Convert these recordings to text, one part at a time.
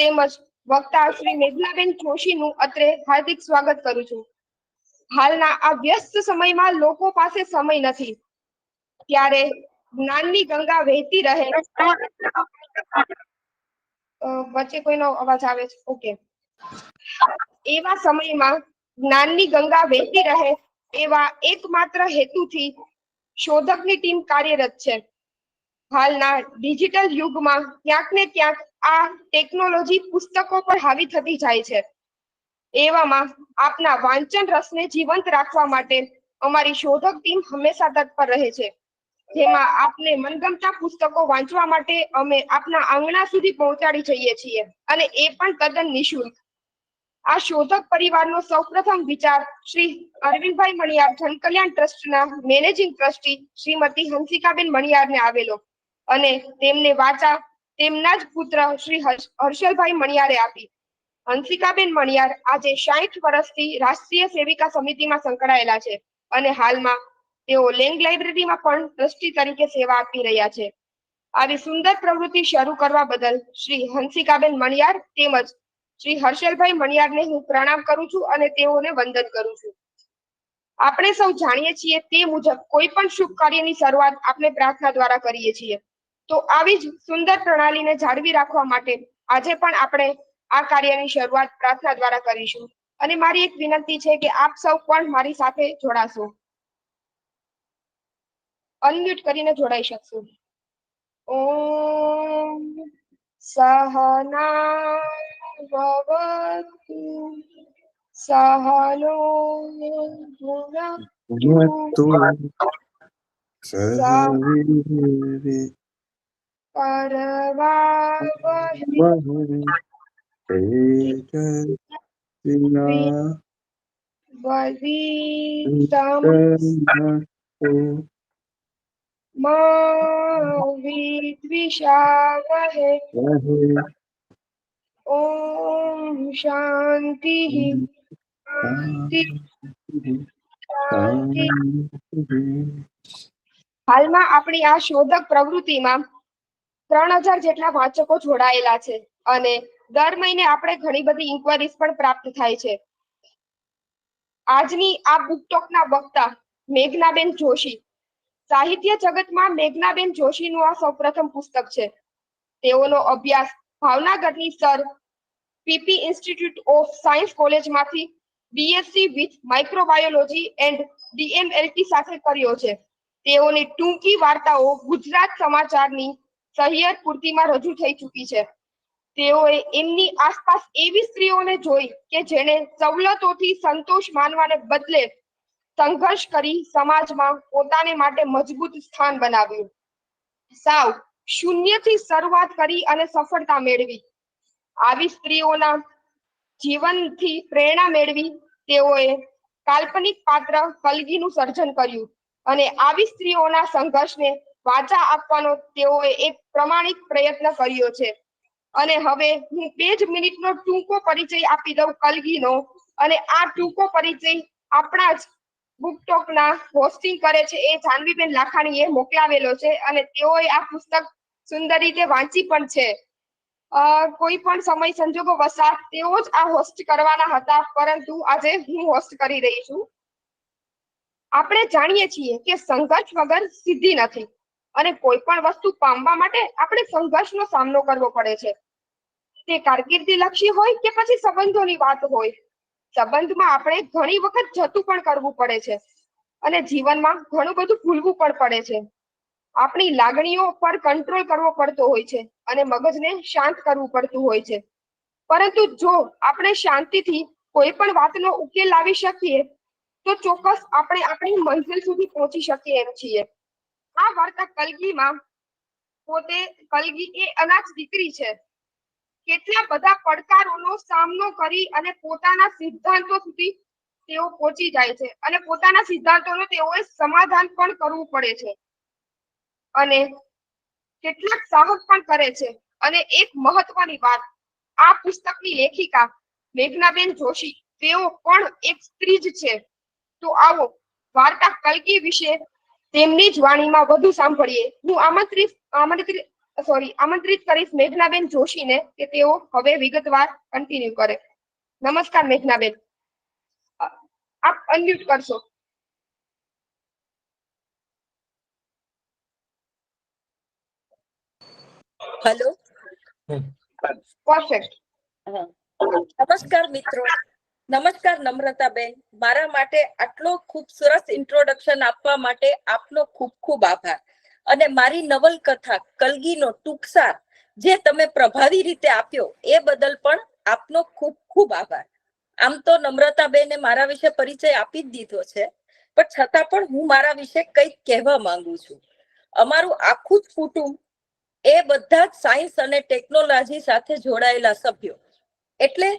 તેમજ વક્તા શ્રી મેઘનાબેન જોશીનું અત્રે હાર્દિક સ્વાગત કરું છું. હાલના આ વ્યસ્ત સમયમાં લોકો પાસે સમય નથી, ત્યારે જ્ઞાનની ગંગા વહેતી રહે. વચ્ચે કોઈનો અવાજ આવે છે? ઓકે. એવા સમયમાં જ્ઞાનની ગંગા વહેતી રહે એવા એકમાત્ર હેતુથી શોધકની ટીમ કાર્યરત છે. હાલના ડિજિટલ યુગમાં ક્યાંક ને ક્યાંક આ ટેકનોલોજી પુસ્તકો પર હાવી થતી જાય છે. એવામાં આપના વાંચન રસને જીવંત રાખવા માટે અમારી શોધક ટીમ હંમેશા તત્પર રહે છે, જેમાં આપને મનગમતા પુસ્તકો વાંચવા માટે અમે આપના આંગણા સુધી પહોંચાડી જઈએ છીએ, અને એ પણ તદ્દન નિઃશુલ્ક. આ શોધક પરિવારનો સૌપ્રથમ વિચાર શ્રી અરવિંદભાઈ મણિયાર જનકલ્યાણ ટ્રસ્ટના મેનેજિંગ ટ્રસ્ટી શ્રીમતી હંસિકાબેન મણિયારને આવેલો, અને તેમને વાચા તેમના જ પુત્ર શ્રી હર્ષલભાઈ મણિયારે આપી. હંસિકાબેન મણિયાર આજે 60 વર્ષથી રાષ્ટ્રીય સેવિકા સમિતિમાં સંકળાયેલા છે, અને હાલમાં તેઓ લેંગ લાઇબ્રેરીમાં પણ ટ્રસ્ટી તરીકે સેવા આપી રહ્યા છે. આવી સુંદર પ્રવૃત્તિ શરૂ કરવા બદલ શ્રી હંસિકાબેન મણિયાર તેમજ શ્રી હર્ષલભાઈ મણિયારને હું પ્રણામ કરું છું અને તેઓને વંદન કરું છું. આપણે સૌ જાણીએ છીએ તે મુજબ કોઈ પણ શુભ કાર્યની શરૂઆત આપણે પ્રાર્થના દ્વારા કરીએ છીએ, તો આવી જ સુંદર પ્રણાલીને જાળવી રાખવા માટે આજે પણ આપણે આ કાર્યની શરૂઆત પ્રાર્થના દ્વારા કરીશું. અને મારી એક વિનંતી છે કે આપ સૌ પણ મારી સાથે જોડાશો, અનમ્યુટ કરીને જોડાઈ શકશો. ઓમ સહના ભવતુ સહનો ભુનક્તુ સહ પરવાવહૈ તેજસ્વિનાવધીતમસ્તુ મા વિદ્વિષાવહૈ. ઓમ શાંતિ શાંતિ શાંતિ. હાલમાં આપણી આ શોધક પ્રવૃત્તિમાં 3000 જેટલા વાચકો જોડાયેલા છે, અને દર મહિને આપણે ઘણી બધી ઇન્ક્વાયરીઝ પણ પ્રાપ્ત થાય છે. આજની આ બુક ટોકના વક્તા મેઘનાબેન જોશી. સાહિત્ય જગતમાં મેઘનાબેન જોશીનું આ સૌપ્રથમ પુસ્તક છે. તેઓનો અભ્યાસ ભાવનગરની sir PP institute of science કોલેજમાંથી BSc with microbiology and DMLT સાથે કર્યો છે. તેઓની ટૂંકી વાર્તાઓ ગુજરાત સમાચારની સહિયર પૂર્તિમાં રજૂ થઈ ચૂકી છે. તેઓએ એમની આસપાસ એવી સ્ત્રીઓને જોઈ કે જેણે સવલતોથી સંતોષ માનવાને બદલે સંઘર્ષ કરી સમાજમાં પોતાને માટે મજબૂત સ્થાન બનાવ્યું. સાવ શૂન્યથી શરૂઆત કરી અને સફળતા મેળવી. આવી સ્ત્રીઓના જીવનથી પ્રેરણા મેળવી તેઓએ કાલ્પનિક પાત્ર કલગીનું સર્જન કર્યું, અને આવી સ્ત્રીઓના સંઘર્ષને વાચા આપવાનો તેઓએ એક પ્રામાણિક પ્રયત્ન કર્યો છે. અને હવે હું 2 જ મિનિટનો ટૂંકો પરિચય આપી દઉં કલગીનો, અને આ ટૂંકો પરિચય આપણા જ બુક ટોકના હોસ્ટિંગ કરે છે એ જાનવીબેન લાખાણીએ મોકલાવેલો છે, અને તેઓએ આ પુસ્તક સુંદર રીતે વાંચી પણ છે. કોઈ પણ સમય સંજોગો વસાત તેઓ જ આ હોસ્ટ કરવાના હતા, પરંતુ આજે હું હોસ્ટ કરી રહી છું. આપણે જાણીએ છીએ કે સંઘર્ષ વગર સિદ્ધિ નથી, અને કોઈ પણ વસ્તુ પામવા માટે આપણે સંઘર્ષનો સામનો કરવો પડે છે. તે કારકિર્દી લક્ષી હોય કે પછી સંબંધોની વાત હોય, સંબંધમાં આપણે ઘણી વખત જતું પણ કરવું પડે છે, અને જીવનમાં ઘણું બધું ભૂલવું પણ પડે છે. આપણી લાગણીઓ પર કંટ્રોલ કરવો પડતો હોય છે, અને મગજને શાંત કરવું પડતું હોય છે. પરંતુ જો આપણે શાંતિથી કોઈ પણ વાતનો ઉકેલ લાવી શકીએ તો ચોક્કસ આપણે આપણી મંઝિલ સુધી પહોંચી શકીએ એમ છીએ. આ વાર્તા કલગીમાં પોતે કલગી એ અનાથ દીકરી છે. કેટલા બધા પડકારોનો સામનો કરી અને પોતાના સિદ્ધાંતો સુધી તેઓ પહોંચી જાય છે, અને પોતાના સિદ્ધાંતોનો તેઓએ સમાધાન પણ કરવું પડે છે, અને કેટલાક સાહસ પણ કરે છે. અને એક મહત્વની વાત, આ પુસ્તકની લેખિકા મેઘનાબેન જોશી તેઓ પણ એક સ્ત્રી જ છે. તો આવો વાર્તા કલગી વિશે તેમની જ વાણીમાં વધુ સાંભળીએ. હું આમંત્રિત આમંત્રિત કરીશ મેઘનાબેન જોશીને કે તેઓ હવે વિગતવાર કન્ટિન્યુ કરે. નમસ્કાર મેઘનાબેન, આપ અનમ્યુટ કરશો. Hello, perfect. નમસ્કાર મિત્રો. નમસ્કાર નમ્રતાબેન, મારા માટે આટલો ખૂબ સરસ ઇન્ટ્રોડક્શન આપવા માટે આપનો ખૂબ ખૂબ આભાર. અને મારી નવલકથા કલગીનો ટૂંકસાર જે તમે પ્રભાવી રીતે આપ્યો એ બદલ પણ આપનો ખૂબ ખૂબ આભાર. આમ તો નમ્રતાબેને મારા વિશે પરિચય આપી જ દીધો છે, પણ છતાં પણ હું મારા વિશે કંઈક કહેવા માંગુ છું. અમારું આખું જ કુટુંબ એ બધા જ સાયન્સ અને ટેકનોલોજી સાથે જોડાયેલા સભ્યો. એટલે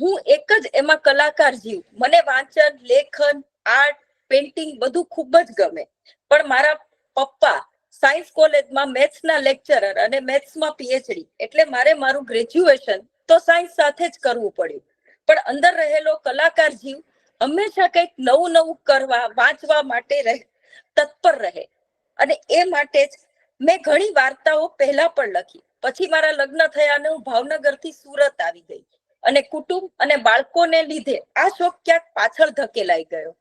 હું એક જ એમાં કલાકાર જીવ. મને વાંચન, લેખન, આર્ટ, પેઇન્ટિંગ બધું ખૂબ જ ગમે. પણ મારા પપ્પા સાયન્સ કોલેજમાં મેથ્સના લેક્ચરર અને મેથ્સમાં પીએચડી, એટલે મારે મારું ગ્રેજ્યુએશન તો સાયન્સ સાથે જ કરવું પડ્યું. પણ અંદર રહેલો કલાકાર જીવ હંમેશા કંઈક નવું નવું કરવા, વાંચવા માટે તત્પર રહે. અને એ માટે જ મેં ઘણી વાર્તાઓ પહેલા પણ લખી. પછી મારા લગ્ન થયા અને હું ભાવનગરથી સુરત આવી ગઈ અને કુટુંબ અને બાળકોને લીધે આ શોખ ક્યાંક પાછળ ધકેલાઈ ગયો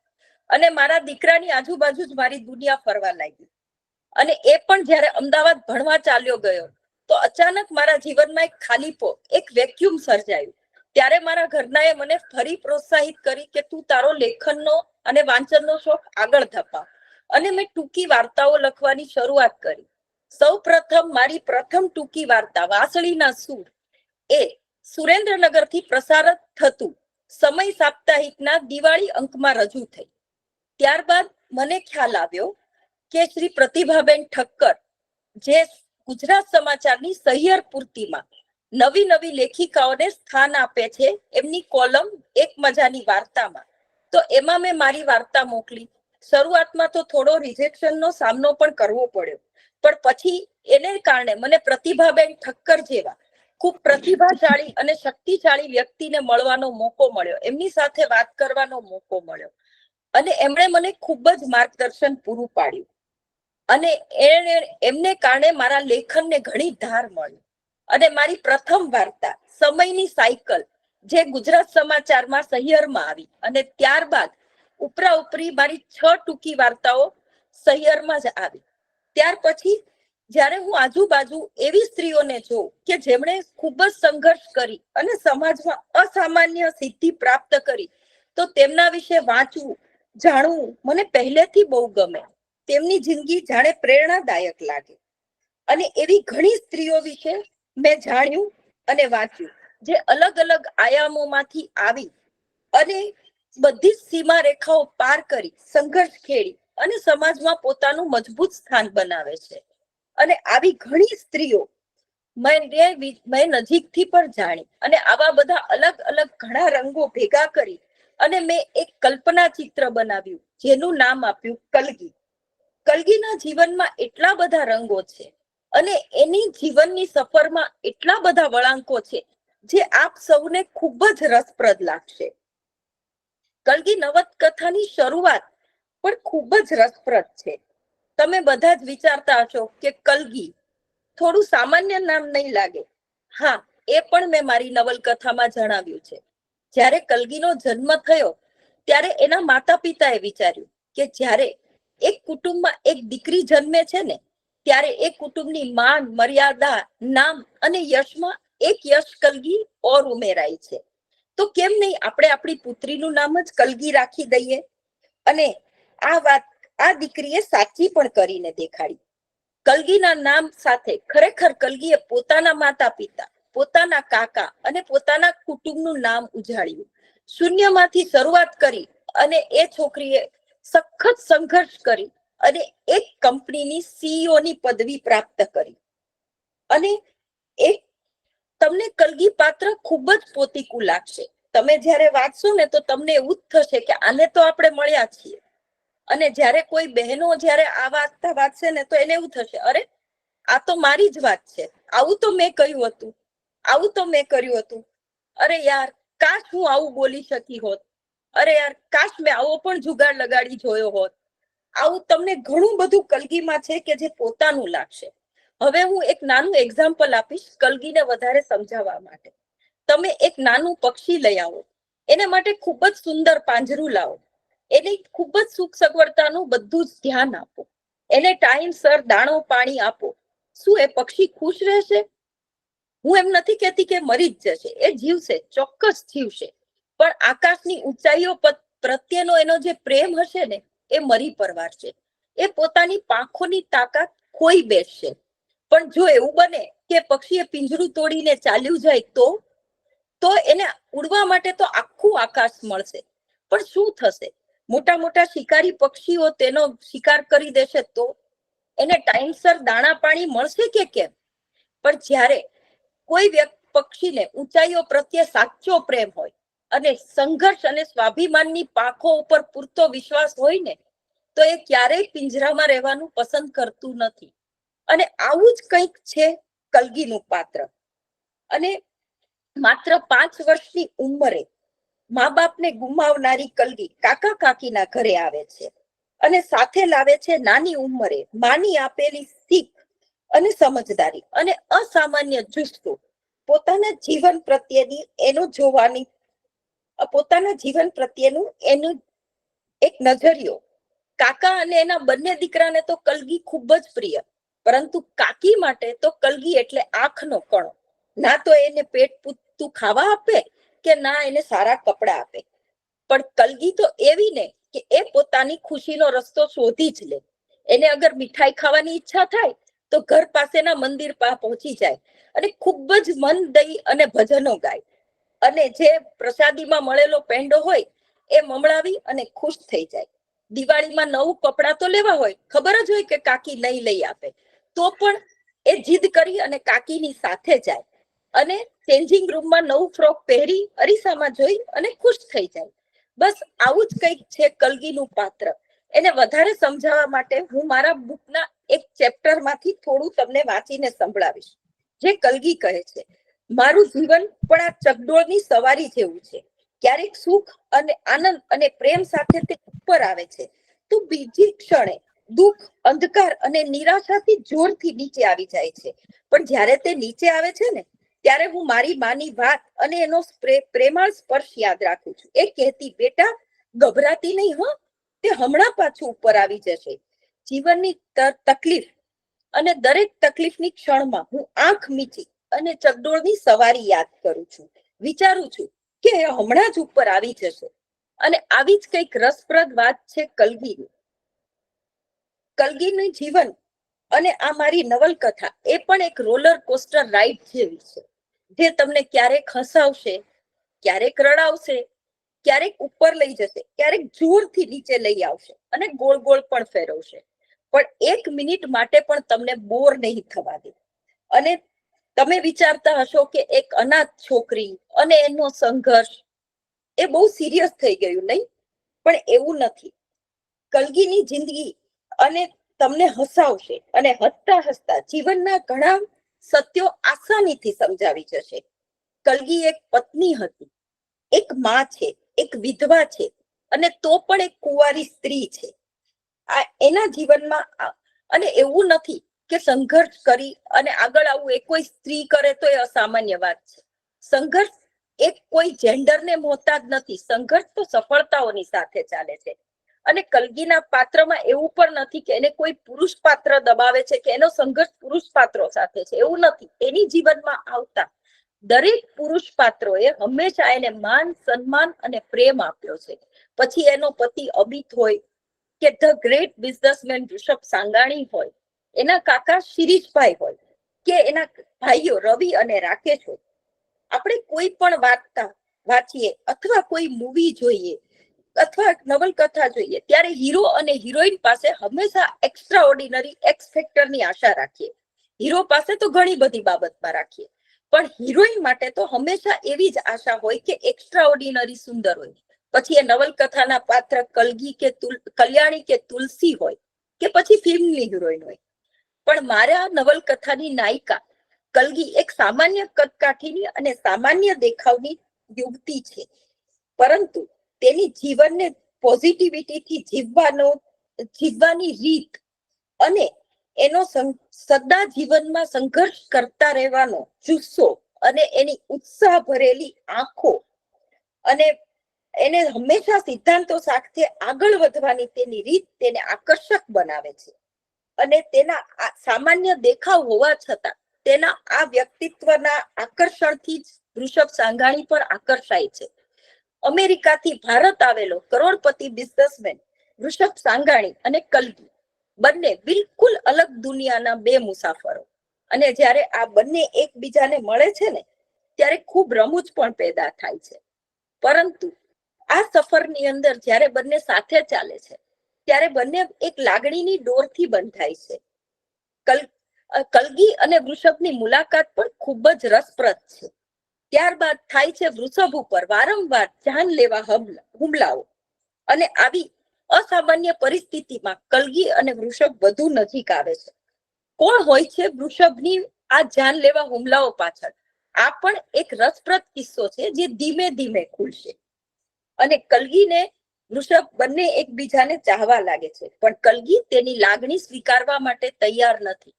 અને મારા દીકરાની આજુબાજુ જ મારી દુનિયા ફરવા લાગી. અને એ પણ જ્યારે અમદાવાદ ભણવા ચાલ્યો ગયો તો અચાનક મારા જીવનમાં એક ખાલીપો, એક વેક્યુમ સર્જાયું. ત્યારે મારા ઘરનાએ મને ફરી પ્રોત્સાહિત કરી કે તું તારો લેખનનો અને વાંચનનો શોખ આગળ ધપાવ. અને મેં ટૂંકી વાર્તાઓ લખવાની શરૂઆત કરી. સૌ પ્રથમ મારી પ્રથમ ટૂંકી વાર્તા વાંસળીના સૂર એ સુરેન્દ્રનગરથી પ્રસારિત થતું સમય સાપ્તાહિકના દિવાળી અંકમાં રજૂ થઈ. ત્યારબાદ મને ખ્યાલ આવ્યો કે શ્રી પ્રતિભાબેન ઠક્કર જે ગુજરાત સમાચારની સહિયર પૂર્તિમાં નવી નવી લેખિકાઓને સ્થાન આપે છે, એમની કોલમ એક મજાની વાર્તામાં, તો એમાં મેં મારી વાર્તા મોકલી. શરૂઆતમાં તો થોડો રિજેક્શનનો સામનો પણ કરવો પડ્યો, પણ પછી એને કારણે મને પ્રતિભાબેન ઠક્કર જેવા ખૂબ પ્રતિભાશાળી અને શક્તિશાળી વ્યક્તિને મળવાનો મોકો મળ્યો, એમની સાથે વાત કરવાનો મોકો મળ્યો અને એમણે મને ખૂબ જ માર્ગદર્શન પૂરું પાડ્યું. અને એમને કારણે મારા લેખનને ઘણી ધાર મળી. અને મારી પ્રથમ વાર્તા સમયની સાયકલ જે ગુજરાત સમાચારમાં સહિયરમાં આવી અને ત્યારબાદ ઉપરા ઉપરી મારી 6 ટૂંકી વાર્તાઓ સહિયરમાં જ આવી. ત્યાર પછી જ્યારે હું આજુબાજુ એવી સ્ત્રીઓને જોઉં કે જેમણે ખૂબ જ સંઘર્ષ કરી અને સમાજમાં અસામાન્ય સિદ્ધિ પ્રાપ્ત કરી, તો તેમના વિશે વાંચવું, જાણવું મને પહેલેથી બહુ ગમે. તેમની જિંદગી જાણે પ્રેરણાદાયક લાગે. અને એવી ઘણી સ્ત્રીઓ વિશે મેં જાણ્યું અને વાંચ્યું જે અલગ અલગ આયામોમાંથી આવી અને બધી જ સીમા રેખાઓ પાર કરી, સંઘર્ષ ખેડી અને સમાજમાં પોતાનું મજબૂત સ્થાન બનાવે છે. અને આવી ઘણી સ્ત્રીઓ મેં નજીકથી પણ જાણી અને આવા બધા અલગ અલગ ઘણા રંગો ભેગા કરી અને મેં એક કલ્પના ચિત્ર બનાવ્યું જેનું નામ આપ્યું કલગી. કલગીના જીવનમાં એટલા બધા રંગો છે અને એની જીવનની સફરમાં એટલા બધા વળાંકો છે જે આપ સૌને ખૂબ જ રસપ્રદ લાગશે. કલગી નવલકથાની શરૂઆત પણ ખૂબ જ રસપ્રદ છે. તમે બધા જ વિચારતા હશો કે કલગી થોડું સામાન્ય નામ નહીં લાગે. હા, એ પણ મેં મારી નવલકથામાં જણાવ્યું છે. જ્યારે કલગીનો જન્મ થયો ત્યારે એના માતા પિતાએ વિચાર્યું કે જ્યારે એક કુટુંબમાં એક દીકરી જન્મે છે ને, ત્યારે એ કુટુંબની માન, મર્યાદા, નામ અને યશમાં એક યશ કલગી ઓર ઉમેરાય છે. તો કેમ નહીં આપણે આપણી પુત્રીનું નામ જ કલગી રાખી દઈએ? અને આ દીકરીએ સાચી પણ કરીને દેખાડી. કલગીના નામ સાથે ખરેખર કલગીએ પોતાના માતા પિતા, પોતાના કાકા અને પોતાના કુટુંબનું નામ ઉજાળ્યું. શૂન્યમાંથી શરૂઆત કરી અને એ છોકરીએ સખત સંઘર્ષ કરી અને એક કંપનીની સીઈઓ ની પદવી પ્રાપ્ત કરી. અને એ તમને કલગી પાત્ર ખૂબ જ પોતીકું લાગશે. તમે જ્યારે વાંચશો ને તો તમને એવું જ થશે કે આને તો આપણે મળ્યા છીએ. અને જ્યારે કોઈ બહેનો જ્યારે આ વાર્તા વાંચશે ને તો એને એવું થશે, અરે આ તો મારી જ વાત છે, આવું તો મેં કહ્યું હતું, આવું તો મેં કર્યું હતું, અરે યાર કાશ હું આવું બોલી શકી હોત, અરે યાર કાશ મેં આવો પણ જુગાડ લગાડી જોયો હોત. આવું તમને ઘણું બધું કલગીમાં છે કે જે પોતાનું લાગશે. હવે હું એક નાનું એક્ઝામ્પલ આપીશ કલગીને વધારે સમજાવવા માટે. તમે એક નાનું પક્ષી લઈ આવો, એને માટે ખૂબ જ સુંદર પાંજરું લાવો, એની ખૂબ જ સુખ સગવડતાનું બધું જ ધ્યાન આપો, એને ટાઈમસર દાણો પાણી આપો. શું એ પક્ષી ખુશ રહેશે? હું એમ નથી કહેતી કે મરી જ જશે, એ જીવશે, ચોક્કસ જીવશે, પણ આકાશની ઊંચાઈઓ પ્રત્યેનો એનો જે પ્રેમ હશે ને એ મરી પરવારશે, એ પોતાની પાંખોની તાકાત ખોઈ બેસશે. પણ જો એવું બને કે પક્ષીએ પિંજરું તોડીને ચાલ્યું જાય તો એને ઉડવા માટે તો આખું આકાશ મળશે, પણ શું થશે? મોટા મોટા શિકારી પક્ષીઓ તેનો શિકાર કરી દેશે તો એને ટાઈમસર દાણા પાણી મળશે કે કેમ? પણ જ્યારે કોઈ પક્ષીને ઊંચાઈઓ પ્રત્યે સાચો પ્રેમ હોય અને સંઘર્ષ અને સ્વાભિમાનની પાંખો ઉપર પૂરતો વિશ્વાસ હોય ને, તો એ ક્યારેય પિંજરામાં રહેવાનું પસંદ કરતું નથી. અને આવું જ કંઈક છે કલગીનું પાત્ર. અને માત્ર 5 વર્ષની ઉંમરે મા બાપને ગુમાવનારી કલગી કાકા કાકીના ઘરે આવે છે અને સાથે લાવે છે નાની ઉંમરે માની આપેલી શીખ અને સમજદારી અને અસામાન્ય જુસ્સો. પોતાના જીવન પ્રત્યેની એનું એક નજરિયો. કાકા અને એના બંને દીકરાને તો કલગી ખૂબ જ પ્રિય, પરંતુ કાકી માટે તો કલગી એટલે આંખનો કણો. ના તો એને પેટ પૂરતું ખાવા આપે કે ના એને સારા કપડા આપે, પણ કલગી તો એવી ને કે એ પોતાની ખુશીનો રસ્તો શોધી જ લે. એને અગર મીઠાઈ ખાવાની ઈચ્છા થાય તો ઘર પાસેના મંદિર પહોંચી જાય અને ખૂબ જ મન દઈ અને ભજનો ગાય, અને જે પ્રસાદીમાં મળેલો પેંડો હોય એ મમળાવી અને ખુશ થઈ જાય. દિવાળીમાં નવું કપડાં તો લેવા હોય, ખબર જ હોય કે કાકી નહીં લઈ આપે, તો પણ એ જીદ કરી અને કાકીની સાથે જાય અને ચેન્જિંગ રૂમમાં નવું ફ્રોક પહેરી અરીસામાં જોઈ અને ખુશ થઈ જાય. બસ આવું જ કંઈક છે કલગીનું પાત્ર. એને વધારે સમજાવવા માટે હું મારા બુકના એક ચેપ્ટરમાંથી થોડું તમને વાંચીને સંભળાવીશ. જે કલગી કહે છે, મારું જીવન પણ આ ચકડોળની સવારી જેવું છે. ક્યારેક સુખ અને આનંદ અને પ્રેમ સાથે તે ઉપર આવે છે તો બીજી ક્ષણે દુઃખ, અંધકાર અને નિરાશાથી જોરથી નીચે આવી જાય છે. પણ જ્યારે તે નીચે આવે છે ને, ત્યારે હું મારી માની વાત અને એનો પ્રેમાળ સ્પર્શ યાદ રાખું છું. એ કહેતી, બેટા ગભરાતી નહીં હો, તે હમણાં પાછું ઉપર આવી જશે. જીવનની તકલીફ અને દરેક તકલીફની ક્ષણમાં હું આંખ મીચી અને ચકડોળની સવારી યાદ કરું છું. વિચારું છું કે હમણાં જ ઉપર આવી જશે. અને આવી જ કંઈક રસપ્રદ વાત છે કલગીની. કલગીનું જીવન અને આ મારી નવલકથા એ પણ એક રોલર કોસ્ટર રાઈડ જેવી છે, જે તમને ક્યારેક હસાવશે, ક્યારેક રડાવશે, ક્યારેક ઉપર લઈ જશે, ક્યારેક જોરથી નીચે લઈ આવશે અને ગોળ ગોળ પણ ફેરવશે, પણ 1 મિનિટ માટે પણ તમને બોર નહીં થવા દે. અને તમે વિચારતા હશો કે એક અનાથ છોકરી અને એનો સંઘર્ષ એ બહુ સિરિયસ થઈ ગયું, નહીં? પણ એવું નથી. કલગીની જિંદગી અને તમને હસાવશે અને હસતા હસતા જીવનના ઘણા સત્યો આસાનીથી સમજાવી જશે. કલગી એક પત્ની હતી, એક માં છે, એક વિધવા છે અને તો પણ એક કુંવારી સ્ત્રી છે. આ એના જીવનમાં, અને એવું નથી કે સંઘર્ષ કરી અને આગળ આવવું એ કોઈ સ્ત્રી કરે તો એ અસામાન્ય વાત છે. સંઘર્ષ એક કોઈ જેન્ડરને મોહતાજ નથી. સંઘર્ષ તો સફળતાઓની સાથે ચાલે છે. અને કલગીના પાત્રમાં એવું પણ નથી કે એને કોઈ પુરુષ પાત્ર દબાવે છે કે એનો સંઘર્ષ પુરુષ પાત્રો સાથે છે, એવું નથી. એની જીવનમાં આવતા દરેક પુરુષ પાત્રોએ હંમેશા એને માન, સન્માન અને પ્રેમ આપ્યો છે. પછી એનો પતિ અમિત હોય કે the great businessman Rishabh Sangani હોય, એના કાકા શિરીષભાઈ હોય કે એના ભાઈઓ રવિ અને રાકેશ હોય. આપણે કોઈ પણ વાર્તા વાંચીએ અથવા કોઈ મૂવી જોઈએ અથવા નવલકથા જોઈએ, ત્યારે હીરો અને હિરોઈન પાસે હંમેશા એક્સ્ટ્રા ઓર્ડિનરી એક્સ ફેક્ટરની આશા રાખીએ. હીરો પાસે તો ઘણી બધી બાબતમાં રાખીએ, પણ હિરોઈન માટે તો હંમેશા એવી જ આશા હોય કે એક્સ્ટ્રા ઓર્ડિનરી સુંદર હોય. પછી એ નવલકથાના પાત્ર કલગી કે કલ્યાણી કે તુલસી હોય કે પછી ફિલ્મની હિરોઈન હોય. પણ મારા નવલકથાની નાયિકા કલગી એક સામાન્ય કદકાઠીની અને સામાન્ય દેખાવની યુવતી છે, પરંતુ તેની જીવનને પોઝિટિવિટીથી જીવવાની રીત અને એનો સદા જીવનમાં સંઘર્ષ કરતા રહેવાનો જુસ્સો અને એની ઉત્સાહ ભરેલી આંખો અને એને હંમેશા સિદ્ધાંતો સાથે આગળ વધવાની તેની રીત તેને આકર્ષક બનાવે છે. અને તેના સામાન્ય દેખાવ હોવા છતાં તેના આ વ્યક્તિત્વના આકર્ષણથી જ વૃષભ સાંઘાણી પર આકર્ષાય છે. અમેરિકાથી ભારત આવેલો કરોડપતિ બિઝનેસમેન વૃષભ સાંઘાણી અને કલ્કી બંને બિલકુલ અલગ દુનિયાના બે મુસાફરો. અને જ્યારે આ બંને એકબીજાને મળે છે ને ત્યારે ખૂબ રમૂજ પણ પેદા થાય છે. પરંતુ આ સફરની અંદર જ્યારે બંને સાથે ચાલે છે ત્યારે બંને એક લાગણીની ડોરથી બંધાય છે. કલ્ગી અને વૃષભની મુલાકાત પણ ખૂબ જ રસપ્રદ છે. ત્યારબાદ થાય છે વૃષભ ઉપર વારંવાર જાન લેવા હુમલાઓ. અને આવી અસામાન્ય પરિસ્થિતિમાં કલ્ગી અને વૃષભ વધુ નજીક આવે છે. કોણ હોય છે વૃષભની આ જાન લેવા હુમલાઓ પાછળ? આ પણ એક રસપ્રદ કિસ્સો છે જે ધીમે ધીમે ખુલશે. અને કલ્ગીને વૃષભ બંને એકબીજાને ચાહવા લાગે છે, પણ કલ્ગી તેની લાગણી સ્વીકારવા માટે તૈયાર નથી.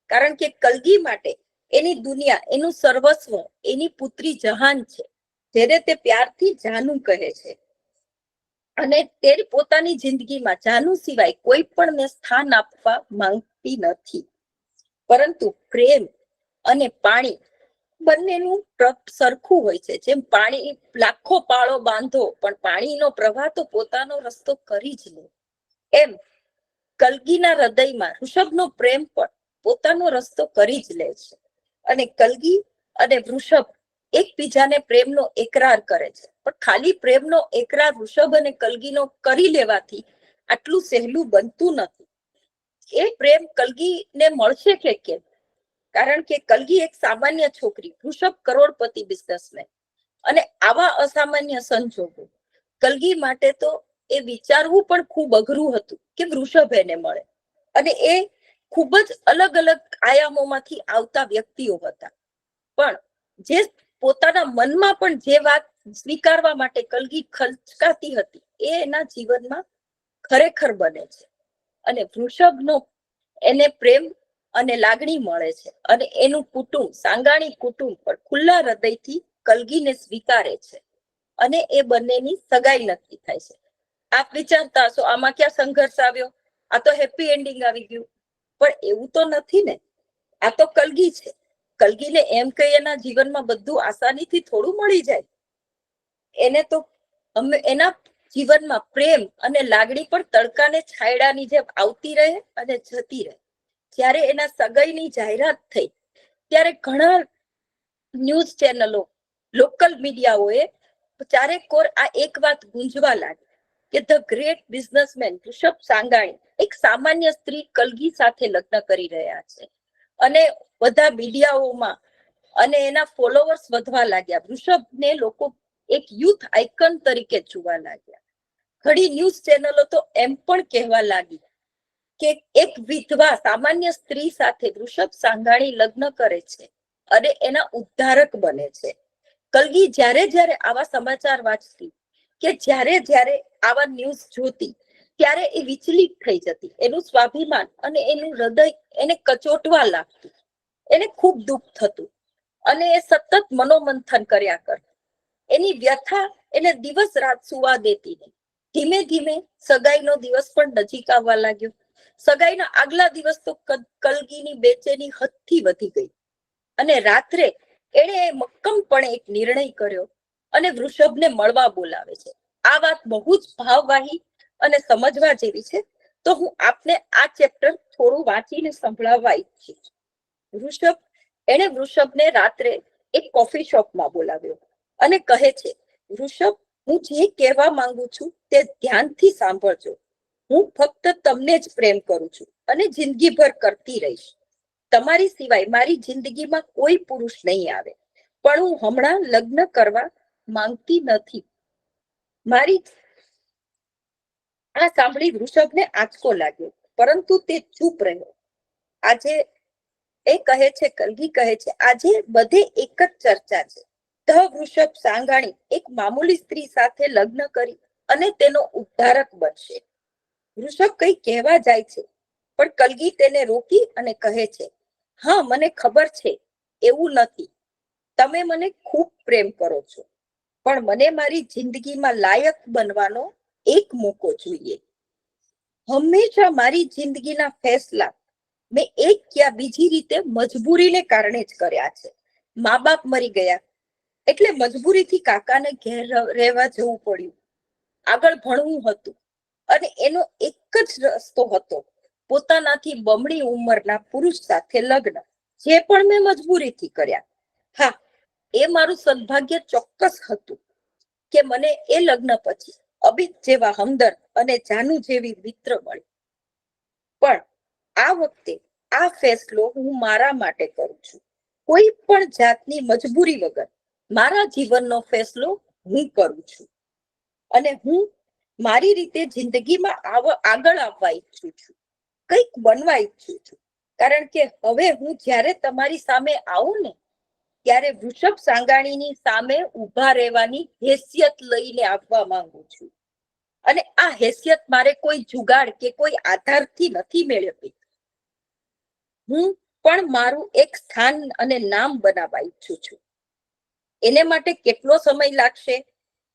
કારણ કે કલ્ગી માટે એની દુનિયા, એનું સર્વસ્વ, એની પુત્રી જહાન છે, જેને તે પ્યારથી જાનુ કહે છે. અને તે પોતાની જિંદગીમાં જાનુ સિવાય કોઈ પણને સ્થાન આપવા માંગતી નથી. પરંતુ પ્રેમ અને પાણી બંનેનું સરખું હોય છે. જેમ પાણી લાખો પાળો બાંધો પણ પાણીનો પ્રવાહ તો પોતાનો રસ્તો કરી જ લે, એમ કલ્ગીના હૃદયમાં વૃષભનો પ્રેમ પણ પોતાનો રસ્તો કરી જ લે છે. અને કલ્ગી અને વૃષભ એકબીજાને પ્રેમનો એકરાર કરે છે. પણ ખાલી પ્રેમનો એકરાર વૃષભ અને કલ્ગીનો કરી લેવાથી આટલું સહેલું બનતું નથી. એ પ્રેમ કલ્ગીને મળશે કે કેમ? કારણ કે કલ્ગી એક સામાન્ય છોકરી, વૃષભ કરોડપતિ બિઝનેસમેન. અને આવા અસામાન્ય સંજોગો કલ્ગી માટે તો એ વિચારવું પણ ખૂબ અઘરું હતું કે વૃષભ એને મળે. અને એ ખૂબ જ અલગ અલગ આયામોમાંથી આવતા વ્યક્તિઓ હતા. પણ જે પોતાના મનમાં પણ જે વાત સ્વીકારવા માટે કલ્ગી ખચકાતી હતી એ એના જીવનમાં ખરેખર બને છે. અને વૃષભનો એને પ્રેમ અને લાગણી મળે છે. અને એનું કુટુંબ, સાંગાણી કુટુંબ પણ ખુલ્લા હૃદયથી કલ્ગીને સ્વીકારે છે. અને એ બંનેની સગાઈ નક્કી થાય છે. આપ વિચારતા હશો આમાં ક્યાં સંઘર્ષ આવ્યો, આ તો હેપી એન્ડિંગ આવી ગયું. પણ એવું તો નથી ને. આ તો કલ્ગી છે. કલ્ગીને એમ કઈ એના જીવનમાં બધું આસાનીથી થોડું મળી જાય. એને તો એના જીવનમાં પ્રેમ અને લાગણી પણ તડકાને છાયડાની જેમ આવતી રહે અને જતી રહે. જ્યારે એના સગાઈની જાહેરાત થઈ ત્યારે ઘણા ન્યૂઝ ચેનલો, લોકલ મીડિયાઓએ ચારેક કોર આ એક વાત ગુંજવા લાગી કે ધ ગ્રેટ બિઝનેસમેન વૃષભ સાંઘાણી એક સામાન્ય સ્ત્રી કલ્ગી સાથે લગ્ન કરી રહ્યા છે. અને બધા મીડિયાઓમાં અને એના ફોલોવર્સ વધવા લાગ્યા. વૃષભને લોકો એક યુથ આઇકન તરીકે જોવા લાગ્યા. ઘણી ન્યૂઝ ચેનલો તો એમ પણ કહેવા લાગી કે એક વિધવા સામાન્ય સ્ત્રી સાથે વૃષભ સાંઘાણી લગ્ન કરે છે અને એના ઉદ્ધારક બને છે. કલ્ગી જ્યારે જ્યારે આવા સમાચાર વાંચતી કે જ્યારે આવા ન્યૂઝ જોતી ત્યારે એ વિચલિત થઈ જતી. એનું સ્વાભિમાન અને એનું હૃદય એને કચોટવા લાગતું. એને ખૂબ દુઃખ થતું અને એ સતત મનોમંથન કર્યા કરતી. એની વ્યથા એને દિવસ રાત સુવા દેતી નહીં. ધીમે ધીમે સગાઈનો દિવસ પણ નજીક આવવા લાગ્યો. સગાઈના આગલા દિવસ તો કલ્ગીની બેચેની હદથી વધી ગઈ. અને રાત્રે એણે મક્કમપણે એક નિર્ણય કર્યો અને વૃષભને મળવા બોલાવે છે. આ વાત બહુ જ ભાવવાહી અને સમજવા જેવી છે, તો હું આપને આ ચેપ્ટર થોડું વાંચીને સંભળાવવા ઈચ્છીશ. વૃષભને રાત્રે એક કોફી શોપમાં બોલાવ્યો અને કહે છે, વૃષભ, હું જે કહેવા માંગુ છું તે ધ્યાનથી સાંભળજો. હું ફક્ત તમને જ પ્રેમ કરું છું અને જિંદગીભર કરતી રહીશ. તમારી સિવાય મારી જિંદગીમાં કોઈ પુરુષ નહીં આવે. પણ હું હમણાં લગ્ન કરવા માંગતી નથી. મારી આ સાંભળી વૃષભને આંચકો લાગ્યો, પરંતુ તે ચૂપ રહ્યો. આજે એ કહે છે, કલ્ગી કહે છે, આજે બધે એક જ ચર્ચા છે. વૃષભ સાંઘાણી એક મામૂલી સ્ત્રી સાથે લગ્ન કરી અને તેનો ઉદ્ધારક બનશે. વૃષભ કઈ કહેવા જાય છે પણ કલગી તેને રોકી અને કહે છે, હા મને ખબર છે એવું નથી, તમે મને ખૂબ પ્રેમ કરો છો, પણ મને મારી જિંદગીમાં લાયક બનવાનો એક મોકો જોઈએ. હંમેશા મારી જિંદગીના ફેસલા મેં એક યા બીજી રીતે મજબૂરીને કારણે જ કર્યા છે. મા બાપ મરી ગયા એટલે મજબૂરીથી કાકાને ઘેર રહેવા જવું પડ્યું. આગળ ભણવું હતું અને એનો એક જ રસ્તો હતો, પોતાનાથી બમણી ઉંમરના પુરુષ સાથે લગ્ન, જે પણ મેં મજબૂરીથી કર્યા. હા, એ મારું સદભાગ્ય ચોક્કસ હતું કે મને એ લગ્ન પછી અબિત જેવા હમદર્દ અને જાનુ જેવી મિત્ર મળી. પણ આ વખતે આ ફેસલો હું મારા માટે કરું છું, કોઈ પણ જાતની મજબૂરી વગર મારા જીવનનો ફેસલો હું કરું છું અને હું મારી રીતે જિંદગીમાં આગળ આવવા ઈચ્છું છું, કંઈક બનવા ઈચ્છું છું. કારણ કે હવે હું જ્યારે તમારી સામે આવું ને ત્યારે વૃષભ સાંગાણીની સામે ઊભા રહેવાની હેસિયત લઈને આવવા માંગુ છું. અને આ હેસિયત મારે કોઈ જુગાડ કે કોઈ આધારથી નથી મેળવવી. હું પણ મારું એક સ્થાન અને નામ બનાવવા ઈચ્છું છું. એને માટે કેટલો સમય લાગશે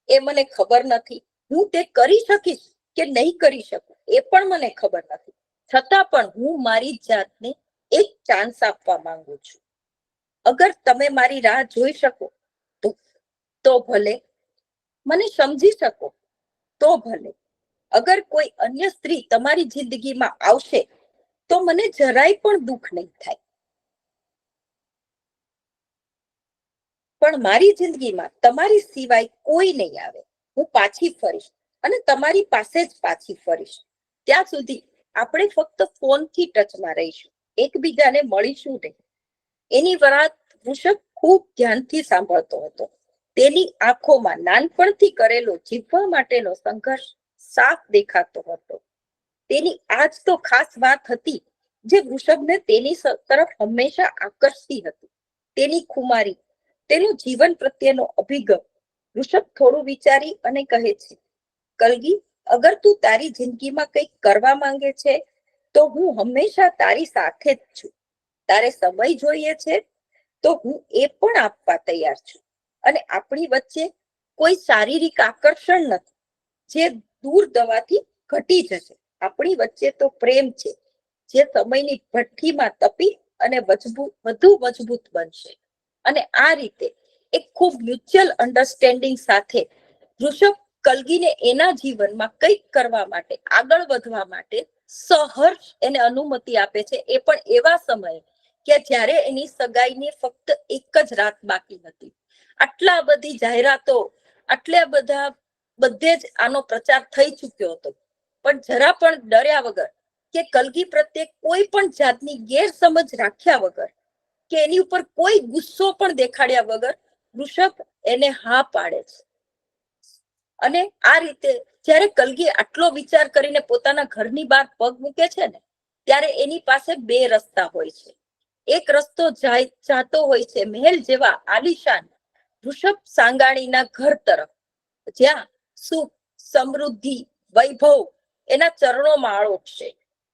એ મને ખબર નથી. હું તે કરી શકીશ કે નહીં કરી શકું એ પણ મને ખબર નથી. છતાં પણ હું મારી જાતને એક ચાન્સ આપવા માંગુ છું. અગર તમે મારી રાહ જોઈ શકો તો ભલે, મને સમજી શકો તો ભલે. અગર કોઈ અન્ય સ્ત્રી તમારી જિંદગીમાં આવશે તો મને જરાય પણ દુઃખ નહીં થાય. પણ મારી જિંદગીમાં તમારી સિવાય કોઈ નહીં આવે. હું પાછી ફરીશ અને તમારી પાસે જ પાછી ફરીશ. ત્યાં સુધી આપણે ફક્ત ફોનથી ટચમાં રહીશું, એકબીજાને મળીશું નહીં. એની વાત વૃષભ ખૂબ ધ્યાનથી સાંભળતો હતો. તેની આંખોમાં નાનપણથી કરેલો જીવવા માટેનો સંઘર્ષ સાફ દેખાતો હતો. તેની આજ તો ખાસ વાત હતી જે વૃષભને તેની તરફ હંમેશા આકર્ષતી હતી, તેની ખુમારી, તેનો જીવન પ્રત્યેનો અભિગમ. વૃષભ થોડું વિચારી અને કહે છે, કલગી, અગર તું તારી જિંદગીમાં કંઈક કરવા માંગે છે તો હું હંમેશા તારી સાથે જ છું. તારે સમય જોઈએ છે તો હું એ પણ આપવા તૈયાર છું. અને આપણી વચ્ચે કોઈ શારીરિક આકર્ષણ નથી જે દૂર દવાથી ઘટી જશે. આપણી વચ્ચે તો પ્રેમ છે જે સમયની ભઠ્ઠીમાં તપી અને વધુ મજબૂત બનશે. અને આ રીતે એક ખૂબ મ્યુચ્યુઅલ અન્ડરસ્ટેન્ડિંગ સાથે વૃષભ કલગીને એના જીવનમાં કંઈક કરવા માટે, આગળ વધવા માટે સહર્ષ એને અનુમતિ આપે છે. એ પણ એવા સમયે કે જ્યારે એની સગાઈની ફક્ત એક જ રાત બાકી હતી. આટલા બધી જાહેરાતો, આટલા બધે જ આનો પ્રચાર થઈ ચૂક્યો હતો, પણ જરા પણ ડર્યા વગર કે કલગી પ્રત્યે કોઈ પણ જાતની ગેરસમજ રાખ્યા વગર કે એની ઉપર કોઈ ગુસ્સો પણ દેખાડ્યા વગર વૃષભ એને હા પાડે છે. અને આ રીતે જ્યારે કલગી આટલો વિચાર કરીને પોતાના ઘરની બહાર પગ મૂકે છે ને ત્યારે એની પાસે બે રસ્તા હોય છે. એક રસ્તો જાતો હોય છે મહેલ જેવા આલિશાન વૃષભ સાંગાણીના ઘર તરફ, જ્યાં સુખ, સમૃદ્ધિ, વૈભવ એના ચરણોમાં આળોટશે.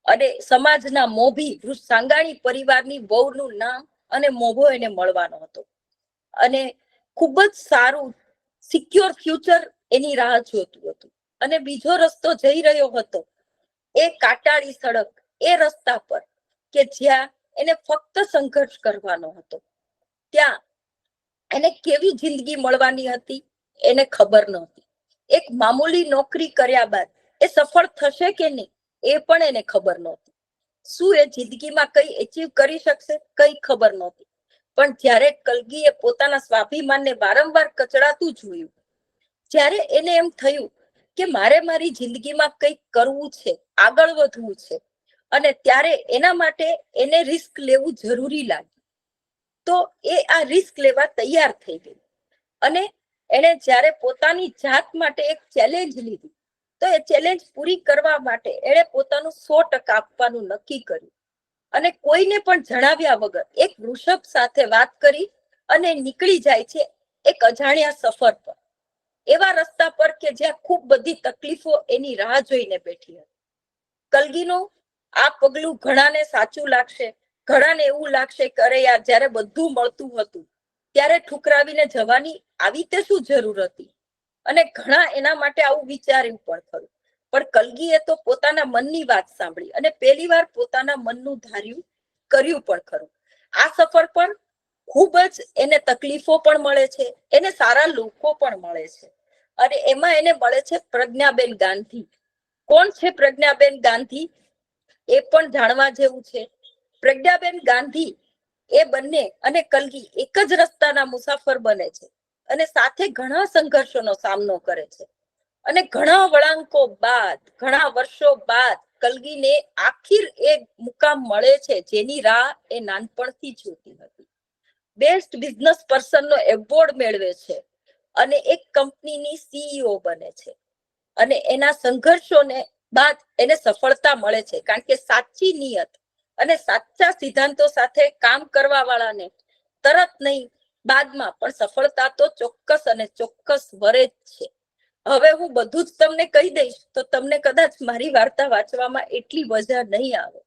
અને સમાજના મોભી સાંગાણી પરિવારની વહુનું નામ અને મોભો એને મળવાનો હતો. અને ખૂબ જ સારું સિક્યોર ફ્યુચર એની રાહ જોતું હતું. અને બીજો રસ્તો જઈ રહ્યો હતો એ કાટાળી સડક, એ રસ્તા પર કે જ્યાં એને ફક્ત સંઘર્ષ કરવાનો હતો. ત્યાં એને કેવી જિંદગી મળવાની હતી એને ખબર નહોતી. એક મામૂલી નોકરી કર્યા બાદ એ સફળ થશે કે નહીં એ પણ એને ખબર નહોતી. શું એ જિંદગીમાં કઈ એચીવ કરી શકશે કઈ ખબર નહોતી. પણ જ્યારે કલગીએ પોતાના સ્વાભિમાનને વારંવાર કચડાતું જોયું, જ્યારે એને એમ થયું કે મારે મારી જિંદગીમાં કંઈક કરવું છે, આગળ વધવું છે, અને ત્યારે એના માટે એને રિસ્ક લેવું જરૂરી લાગ્યું, તો એ આ રિસ્ક લેવા તૈયાર થઈ ગઈ. અને એને જ્યારે પોતાની જાત માટે એક ચેલેન્જ લીધી તો એ ચેલેન્જ પૂરી કરવા માટે એણે પોતાનું 100% આપવાનું નક્કી કર્યું. અને કોઈને પણ જણાવ્યા વગર એક વૃષભ સાથે વાત કરી અને નીકળી જાય છે એક અજાણ્યા સફર પર, એવા રસ્તા પર કે જ્યાં ખૂબ બધી તકલીફો એની રાહ જોઈને બેઠી હતી. કલગીનો આ પગલું ઘણાને સાચું લાગશે, ઘણાને એવું લાગશે કે અરે યાર જ્યારે બધું મળતું હતું ત્યારે ઠુકરાવીને જવાની આવી તે શું જરૂર હતી, અને ઘણા એના માટે આવું વિચાર્યું પણ ખરું. પણ કલગીએ તો પોતાના મનની વાત સાંભળી અને પહેલી વાર પોતાના મનનું ધાર્યું કર્યું પણ ખરું. આ સફર પર ખૂબ જ એને તકલીફો પણ મળે છે, એને સારા લોકો પણ મળે છે, અને એમાં એને મળે છે પ્રજ્ઞાબેન ગાંધી. કોણ છે પ્રજ્ઞાબેન ગાંધી એ પણ જાણવા જેવું છે. પ્રજ્ઞાબેન ગાંધી એ બંને અને કલગી એક જ રસ્તાના મુસાફર બને છે અને સાથે ઘણા સંઘર્ષોનો સામનો કરે છે, અને ઘણા વળાંકો બાદ, ઘણા વર્ષો બાદ કલગીને આખિર એ મુકામ મળે છે જેની રાહ એ નાનપણથી જોતી હતી. બેસ્ટ બિઝનેસ પર્સનનો એવોર્ડ મેળવે છે અને એક કંપનીની સીઈઓ બને છે, અને એના સંઘર્ષોને બાદ એને સફળતા મળે છે, કારણ કે સાચી નિયત અને સાચા સિદ્ધાંતો સાથે કામ કરવા વાળાને તરત નહીં, બાદમાં પણ સફળતા તો ચોક્કસ અને ચોક્કસ વરે જ છે. હવે હું બધું જ તમને કહી દઈશ તો તમને કદાચ મારી વાર્તા વાંચવામાં એટલી મજા નહીં આવે,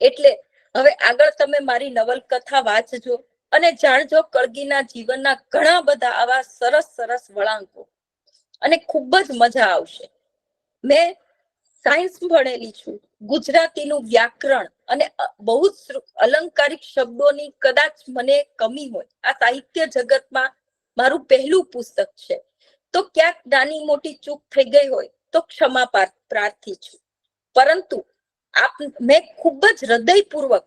એટલે હવે આગળ તમે મારી નવલકથા વાંચજો અને જાણજો કલગીના જીવનના ઘણા બધા આવા સરસ સરસ વળાંકો, અને ખૂબ જ મજા આવશે. મેં સાયન્સ ભણેલી છું, ગુજરાતીનું વ્યાકરણ અને બહુ જ અલંકારિક શબ્દોની કદાચ મને કમી હોય. આ સાહિત્ય જગતમાં મારું પહેલું પુસ્તક છે, તો ક્યાંક નાની મોટી ચૂક થઈ ગઈ હોય તો ક્ષમા પ્રાર્થી છું. પરંતુ મેં ખૂબ જ હૃદયપૂર્વક,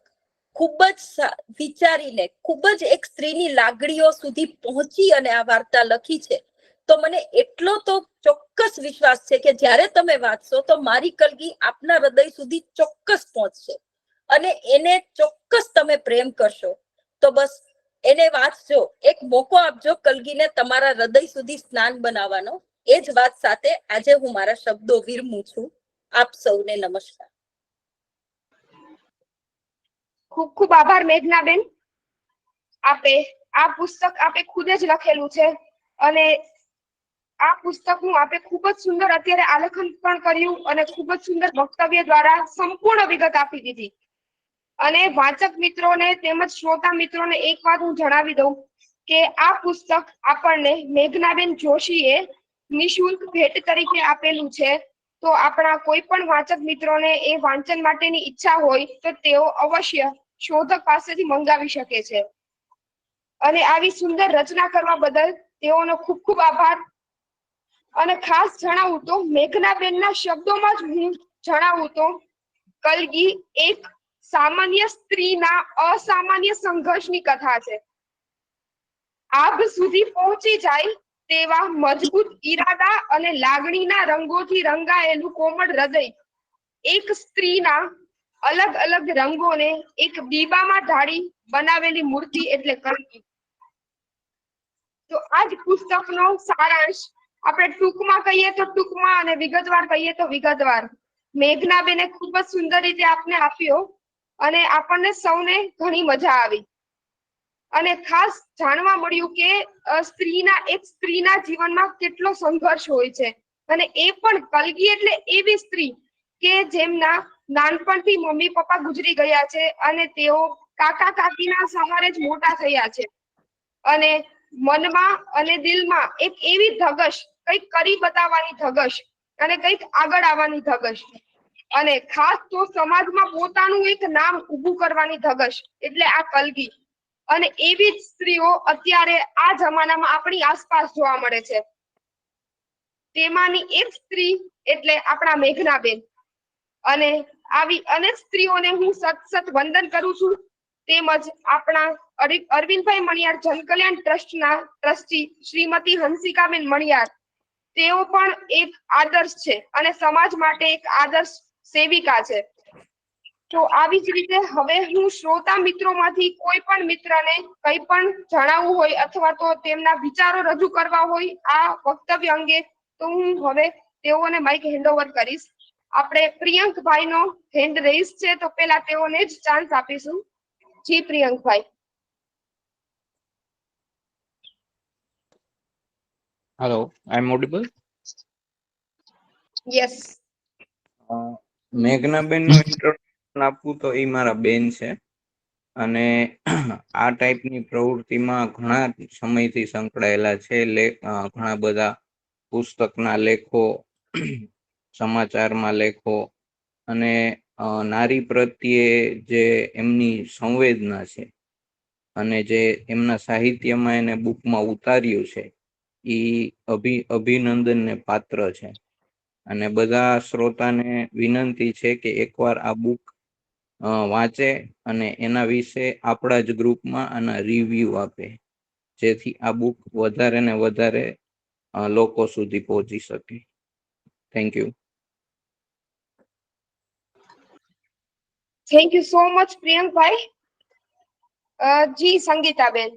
ખૂબ જ વિચારીને, ખૂબ જ એક સ્ત્રીની લાગણીઓ સુધી પહોંચી અને આ વાર્તા લખી છે. તો મને એટલો તો ચોક્કસ વિશ્વાસ છે કે જ્યારે તમે વાંચશો તો મારી કલગી આપના હૃદય સુધી ચોક્કસ પહોંચશે અને એને ચોક્કસ તમે પ્રેમ કરશો. તો બસ એને વાંચજો, એક મોકો આપજો કલગીને તમારા હૃદય સુધી સ્નાન બનાવવાનો. એ જ વાત સાથે આજે હું મારા શબ્દો વિરમું છું. આપ સૌને નમસ્કાર. ખૂબ ખૂબ આભાર મેઘનાબેન. આ પુસ્તક આપે ખુદ જ લખેલું છે અને આ પુસ્તકનું આપે ખૂબ જ સુંદર અત્યારે આલેખન પણ કર્યું અને ખૂબ જ સુંદર વક્તવ્ય દ્વારા સંપૂર્ણ વિગત આપી દીધી. અને વાચક મિત્રોને તેમજ શ્રોતા મિત્રોને એક વાત હું જણાવી દઉં કે આ પુસ્તક આપણને મેઘનાબેન જોશીએ નિઃશુલ્ક ભેટ તરીકે આપેલું છે. તો આપણા કોઈ પણ વાચક મિત્રોને એ વાંચન માટેની ઈચ્છા હોય તો તેઓ અવશ્ય શોધક પાસેથી મંગાવી શકે છે. અને આવી સુંદર રચના કરવા બદલ તેઓનો ખૂબ ખૂબ આભાર. અને ખાસ જણાવું તો મેઘનાબેનના શબ્દોમાં જ હું જણાવું તો કલગી એક સામાન્ય સ્ત્રીના અસામાન્ય સંઘર્ષની કથા છે. આભ સુધી પહોંચી જાય તેવા મજબૂત ઈરાદા અને લાગણીના રંગોથી રંગાયેલું કોમળ હૃદય એક સ્ત્રીના અલગ અલગ રંગોને એક બીબામાં ઢાળી બનાવેલી મૂર્તિ એટલે કલગી. તો આ જ પુસ્તકનો સારાંશ આપણે ટૂંકમાં કહીએ તો ટૂંકમાં અને વિગતવાર કહીએ તો વિગતવાર મેઘનાબેને ખૂબ જ સુંદર રીતે આપને આપ્યો અને આપણને સૌને ઘણી મજા આવી. અને ખાસ જાણવા મળ્યું કે સ્ત્રીના જીવનમાં કેટલો સંઘર્ષ હોય છે, અને એ પણ કલગી એટલે એવી સ્ત્રી કે જેમના નાનપણથી મમ્મી પપ્પા ગુજરી ગયા છે અને તેઓ કાકા કાકીના સહારે જ મોટા થયા છે, અને મનમાં અને દિલમાં એક એવી ધગશ, કંઈક કરી બતાવવાની ધગશ અને કંઈક આગળ આવવાની ધગશ, અને ખાસ તો સમાજમાં પોતાનું એક નામ ઊભું કરવાની ધગશ એટલે આ કલગી. અને એવી જ સ્ત્રીઓ અત્યારે આ જમાનામાં આપણી આસપાસ જોવા મળે છે. તેમાંની એક સ્ત્રી એટલે આપણા મેઘનાબેન. અને આવી અનેક સ્ત્રીઓને હું સતત વંદન કરું છું. તેમજ આપણા અરવિંદભાઈ મણિયાર જનકલ્યાણ ટ્રસ્ટના ટ્રસ્ટી શ્રીમતી હંસિકાબેન મણિયાર, તેઓ પણ એક આદર્શ છે અને સમાજ માટે એક આદર્શ સેવિકા છે. તો આવી જ રીતે હવે હું શ્રોતા મિત્રોમાંથી કોઈ પણ મિત્રને કંઈ પણ જણાવવું હોય અથવા તો તેમના વિચારો રજૂ કરવા હોય આ વક્તવ્ય અંગે, તો હું હવે તેઓને માઇક હેન્ડઓવર કરીશ. આપણે પ્રિયંકભાઈનો હેન્ડ રેઇઝ છે, તો પેલા તેઓને જ ચાન્સ આપીશું. જી પ્રિયંકભાઈ. Hello, I'm audible. યસ. મેઘનાબેનનું ઇન્ટ્રોડક્શન આપવું તો એ મારા બેન છે અને આ ટાઈપની પ્રવૃત્તિમાં ઘણા સમયથી સંકળાયેલા છે. ઘણા બધા પુસ્તકના લેખો, સમાચારમાં લેખો અને નારી પ્રત્યે જે એમની સંવેદના છે અને જે એમના સાહિત્યમાં એને બુકમાં ઉતાર્યું છે એ અભિનંદનને પાત્ર છે. અને બધા શ્રોતાને વિનંતી છે કે એકવાર આ બુક વાંચે અને એના વિશે આપણા જ ગ્રુપમાં આના રિવ્યુ આપે, જેથી આ બુક વધારે ને વધારે લોકો સુધી પહોંચી શકે. Thank you. Thank you so much પ્રિયંકભાઈ. જી સંગીતાબેન.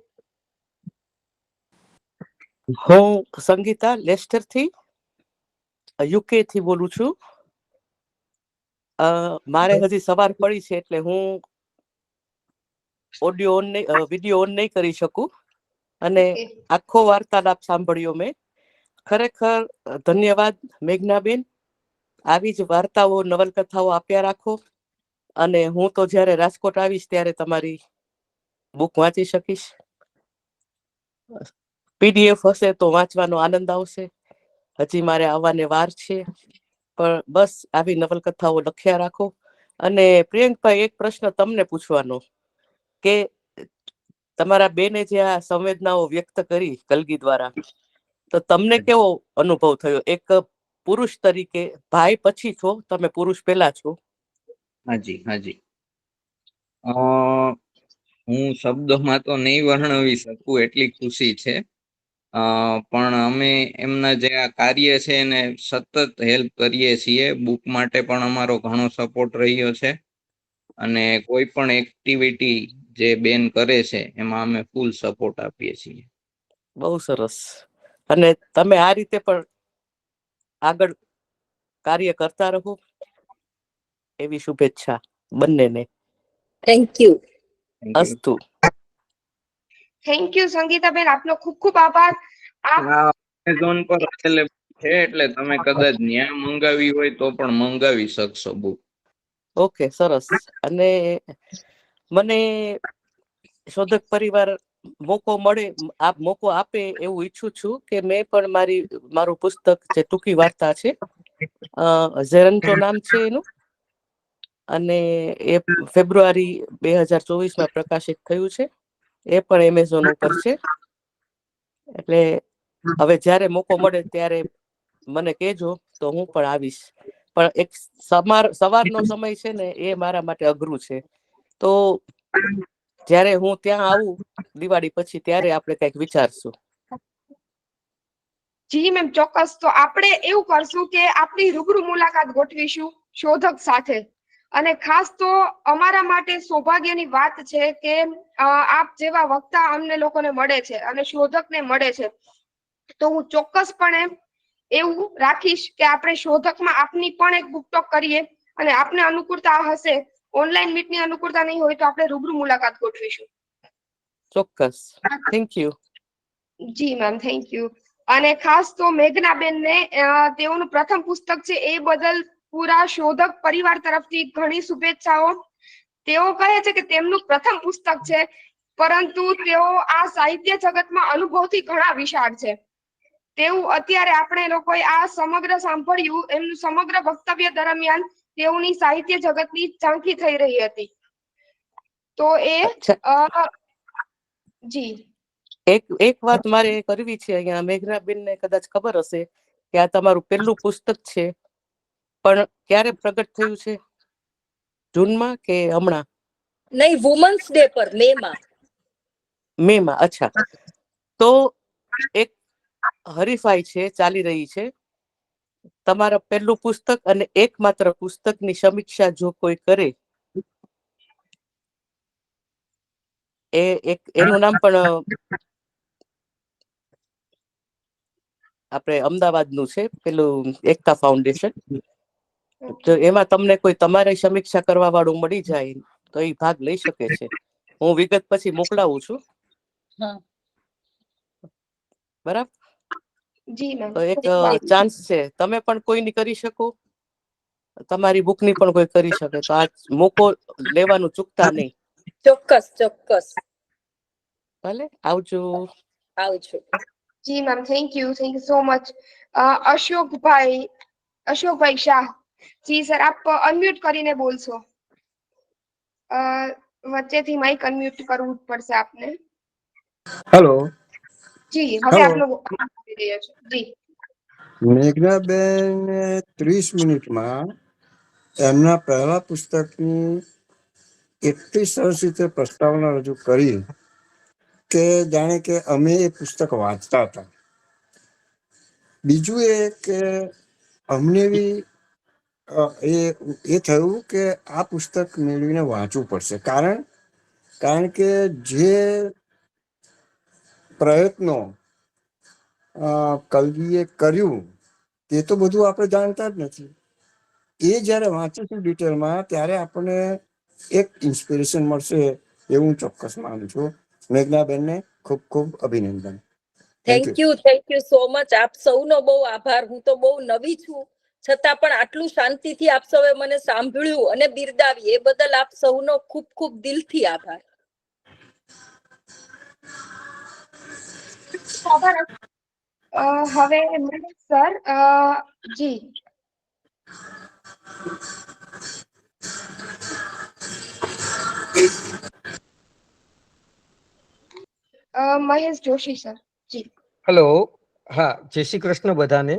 હું સંગીતા લેસ્ટર થી યુકે થી બોલું છું. મારે હજી સવાર પડી છે એટલે હું ઓડિયો ઓન વિડીયો ઓન નહીં કરી શકું અને આખો વાર્તાલાપ સાંભળ્યો મેં. ખરેખર ધન્યવાદ મેઘનાબેન. આવી જ વાર્તાઓ નવલકથાઓ આપ્યા રાખો અને હું તો જ્યારે રાજકોટ આવીશ ત્યારે તમારી બુક વાંચી શકીશ. પીડીએફ હશે તો વાંચવાનો આનંદ આવશે. હજી મારે આવવાને વાર છે, પણ બસ આવી નવલકથાઓ લખ્યા રાખો. અને પ્રિયંકભાઈ, એક પ્રશ્ન તમને પૂછવાનો કે તમારા બેને જે આ સંવેદનાઓ વ્યક્ત કરી કલગી દ્વારા, તો તમને કેવો અનુભવ થયો? એક પુરુષ તરીકે, ભાઈ પછી છો તમે, પુરુષ પહેલા છો. હાજી હાજી. હું શબ્દોમાં તો નહીં વર્ણવી શકું, એટલી ખુશી છે. પણ અમે એમના જે આ કાર્ય છે એને સતત હેલ્પ કરીએ છીએ. બુક માટે પણ અમારો ઘણો સપોર્ટ રહ્યો છે અને કોઈ પણ એક્ટિવિટી જે બેન કરે છે એમાં અમે ફૂલ સપોર્ટ આપીએ છીએ. બહુ સરસ. અને તમે આ રીતે પણ આગળ કાર્ય કરતા રહો એવી શુભેચ્છા બંનેને. Thank you. અસ્તુ. થેન્ક યુ સંગીતાબેન, આપનો ખૂબ ખૂબ આભાર. એમેઝોન પર અવેલેબલ છે એટલે તમે કદાચ ન્યા મંગાવી હોય તો પણ મંગાવી શકશો બુક. ઓકે, સરસ. અને મને શોધક પરિવાર મોકો મળે, મોકો આપે એવું ઈચ્છું છું કે મેં પણ મારું પુસ્તક જે ટૂંકી વાર્તા છે, ઝેરન્ટો નામ છે એનું, અને એ ફેબ્રુઆરી 2024 પ્રકાશિત થયું છે. એ પણ એમેઝોન ઉપર છે. એટલે હવે જ્યારે મોકો મળે ત્યારે મને કહેજો તો હું પણ આવીશ. પણ એક સવારનો સમય છે ને એ મારા માટે અઘરું છે. તો જ્યારે હું ત્યાં આવું દિવાળી પછી ત્યારે આપણે કંઈક વિચારશું. જી મેમ, ચોક્કસ. તો આપણે એવું કરશું કે આપણી રૂબરૂ મુલાકાત ગોઠવીશું શોધક સાથે. અને ખાસ તો અમારા માટે સૌભાગ્યની વાત છે કે આપ જેવા વક્તા અમને લોકોને મળે છે અને શોધકને મળે છે. તો હું ચોક્કસપણે એવું રાખીશ કે આપણે શોધકમાં આપની પણ એક બુક ટોક કરીએ અને આપને અનુકૂળતા હશે, ઓનલાઈન મીટની અનુકૂળતા નહીં હોય તો આપણે રૂબરૂ મુલાકાત ગોઠવીશું. ચોક્કસ. Thank you. જી મેમ, થેન્ક યુ. અને ખાસ તો મેઘનાબેનને તેઓનું પ્રથમ પુસ્તક છે એ બદલ પૂરા શોધક પરિવાર તરફથી ઘણી શુભેચ્છાઓ. તેઓ કહે છે કે તેમનું પ્રથમ પુસ્તક છે, પરંતુ તેઓ આ સાહિત્ય જગતમાં અનુભવથી ઘણા વિશાળ છે. તેવું અત્યારે આપણે લોકોએ આ સમગ્ર સાંભળ્યું, એમનું સમગ્ર વક્તવ્ય દરમિયાન તેઓની સાહિત્ય જગતની ઝાંખી થઈ રહી હતી. તો જી એક વાત મારે કરવી છે અહીંયા. મેઘનાબેનને કદાચ ખબર હશે કે આ તમારું પહેલું પુસ્તક છે, પણ ક્યારે પ્રગટ થયું છે? જૂનમાં કે હમણાં? નહીં, વુમન્સ ડે પર, મે માં. અચ્છા. તો એક હરીફાઈ છે, ચાલી રહી છે. તમારા પહેલું પુસ્તક અને એકમાત્ર પુસ્તકની સમીક્ષા જો કોઈ કરે, એનું નામ પણ આપણે અમદાવાદનું છે, પેલું એકતા ફાઉન્ડેશન. તો એમાં તમને કોઈ તમારી સમીક્ષા કરવા વાળું મળી જાય તો એ ભાગ લઈ શકે છે. હું વિગત પછી મોકલાવું છું. બરાબર? જી મેમ, તો એક ચાન્સ છે, તમે પણ કોઈની કરી શકો. તમારી બુકની પણ કોઈ કરી શકે, તો આ મોકો લેવાનું ચૂકતા નહીં. ચોક્કસ ચોક્કસ. ભલે, આવજો. આવજો. જી ma'am, thank you so much. અશોકભાઈ શાહ, જી સર, આપ અનમ્યુટ કરીને બોલશો. વચ્ચેથી માઇક અનમ્યુટ કરવું પડશે આપને. હેલો. જી, હવે હેલો. આપનો અવાજ આવી રહ્યો છે. જી. મેઘનાબેન 30 મિનિટમાં એમના પહેલા પુસ્તકની એટલી સરસ રીતે પ્રસ્તાવના રજૂ કરી કે જાણે કે અમે એ પુસ્તક વાંચતા હતા. બીજું એ કે અમને બી એ થયું કે આ પુસ્તક મેળવીને વાંચવું પડશે, કારણ કે જે પ્રયત્નો કલગીએ કર્યું તે તો બધું આપણે જાણતા જ નથી. એ જ્યારે વાંચીશું ડિટેલમાં ત્યારે આપણને એક ઇન્સ્પિરેશન મળશે એવું ચોક્કસ માનું છું. મેઘનાબેનને ખૂબ ખૂબ અભિનંદન. Thank you so much. આપ સૌનો બહુ આભાર. હું તો બહુ નવી છું, છતાં પણ આટલું શાંતિથી આપ સૌએ મને સાંભળ્યું અને બિરદાવી, એ બદલ આપ સૌનો ખૂબ ખૂબ દિલથી આભાર. હવે સર, જી. મહેશ જોશી સર, જી. હેલો. હા, જય શ્રી કૃષ્ણ બધાને.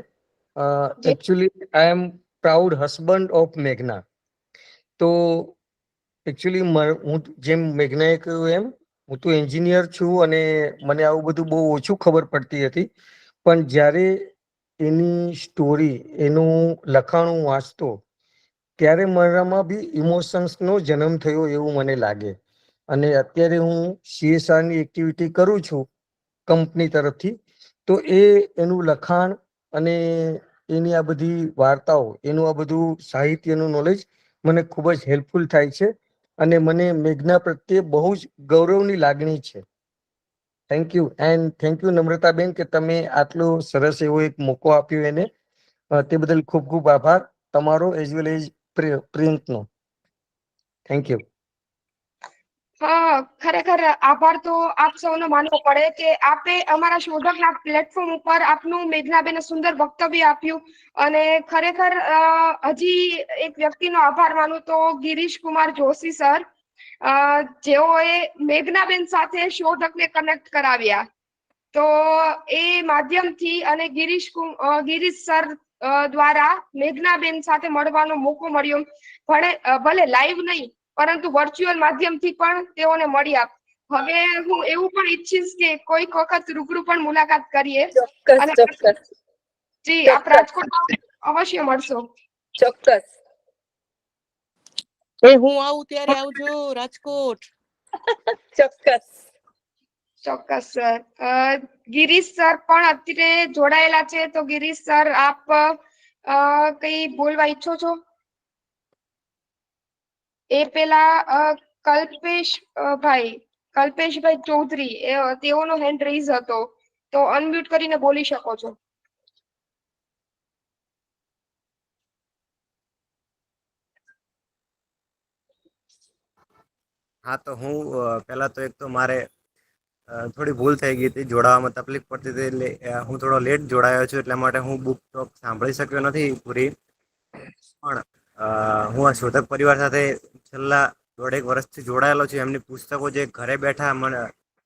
Actually I am proud husband of મેઘના. તો એકચ્યુઅલી હું જેમ મેઘનાએ કહ્યું એમ, હું તો એન્જિનિયર છું અને મને આવું બધું બહુ ઓછું ખબર પડતી હતી. પણ જ્યારે એની સ્ટોરી, એનું લખાણ હું વાંચતો ત્યારે મારામાં બી ઇમોશન્સનો જન્મ થયો એવું મને લાગે. અને અત્યારે હું CSRની એક્ટિવિટી કરું છું કંપની તરફથી. તો એનું લખાણ અને એની આ બધી વાર્તાઓ, એનું આ બધું સાહિત્યનું નોલેજ મને ખૂબ જ હેલ્પફુલ થાય છે અને મને મેઘના પ્રત્યે બહુ જ ગૌરવની લાગણી છે. Thank you. And thank you નમ્રતાબેન કે તમે આટલો સરસ એવો એક મોકો આપ્યો એને. તે બદલ ખૂબ ખૂબ આભાર તમારો, એઝ વેલ એઝ પ્રિયંકનો. Thank you. હા, ખરેખર આભાર તો આપ સૌનો માનવો પડે કે આપે અમારા શોધકના પ્લેટફોર્મ ઉપર આપનું મેઘનાબેને સુંદર વક્તવ્ય આપ્યું. અને ખરેખર હજી એક વ્યક્તિનો આભાર માનું તો ગિરીશ કુમાર જોશી સર, જેઓએ મેઘનાબેન સાથે શોધકને કનેક્ટ કરાવ્યા. તો એ માધ્યમથી અને ગિરીશ સર દ્વારા મેઘનાબેન સાથે મળવાનો મોકો મળ્યો. ભલે લાઈવ નહીં, પરંતુ વર્ચ્યુઅલ માધ્યમથી પણ તેઓને મળ્યા. હવે હું એવું પણ ઈચ્છીશ કે કોઈક વખત રૂબરૂ પણ મુલાકાત કરીએ. ચોક્કસ અને ચોક્કસ જી, આપ રાજકોટ અવશ્ય મળશો. ચોક્કસ. હું આવું ત્યારે આવજો રાજકોટ. ચોક્કસ ચોક્કસ સર. ગિરીશ સર પણ અત્યારે જોડાયેલા છે, તો ગિરીશ સર આપ કઈ બોલવા ઈચ્છો છો? એ પેલા કલ્પેશભાઈ ચૌધરી, તેઓનો હેન્ડ રેઇઝ હતો, તો અનમ્યુટ કરીને બોલી શકો છો. હા, તો હું પહેલા તો એક તો મારે થોડી ભૂલ થઈ ગઈ હતી, જોડાવામાં તકલીફ પડતી હતી, એટલે હું થોડો લેટ જોડાયો છું, એટલા માટે હું બુક ટોક સાંભળી શક્યો નથી પૂરી. પણ હું આ શોધક પરિવાર સાથે છેલ્લા 1.5 વર્ષથી જોડાયેલો છું. એમની પુસ્તકો જે ઘરે બેઠા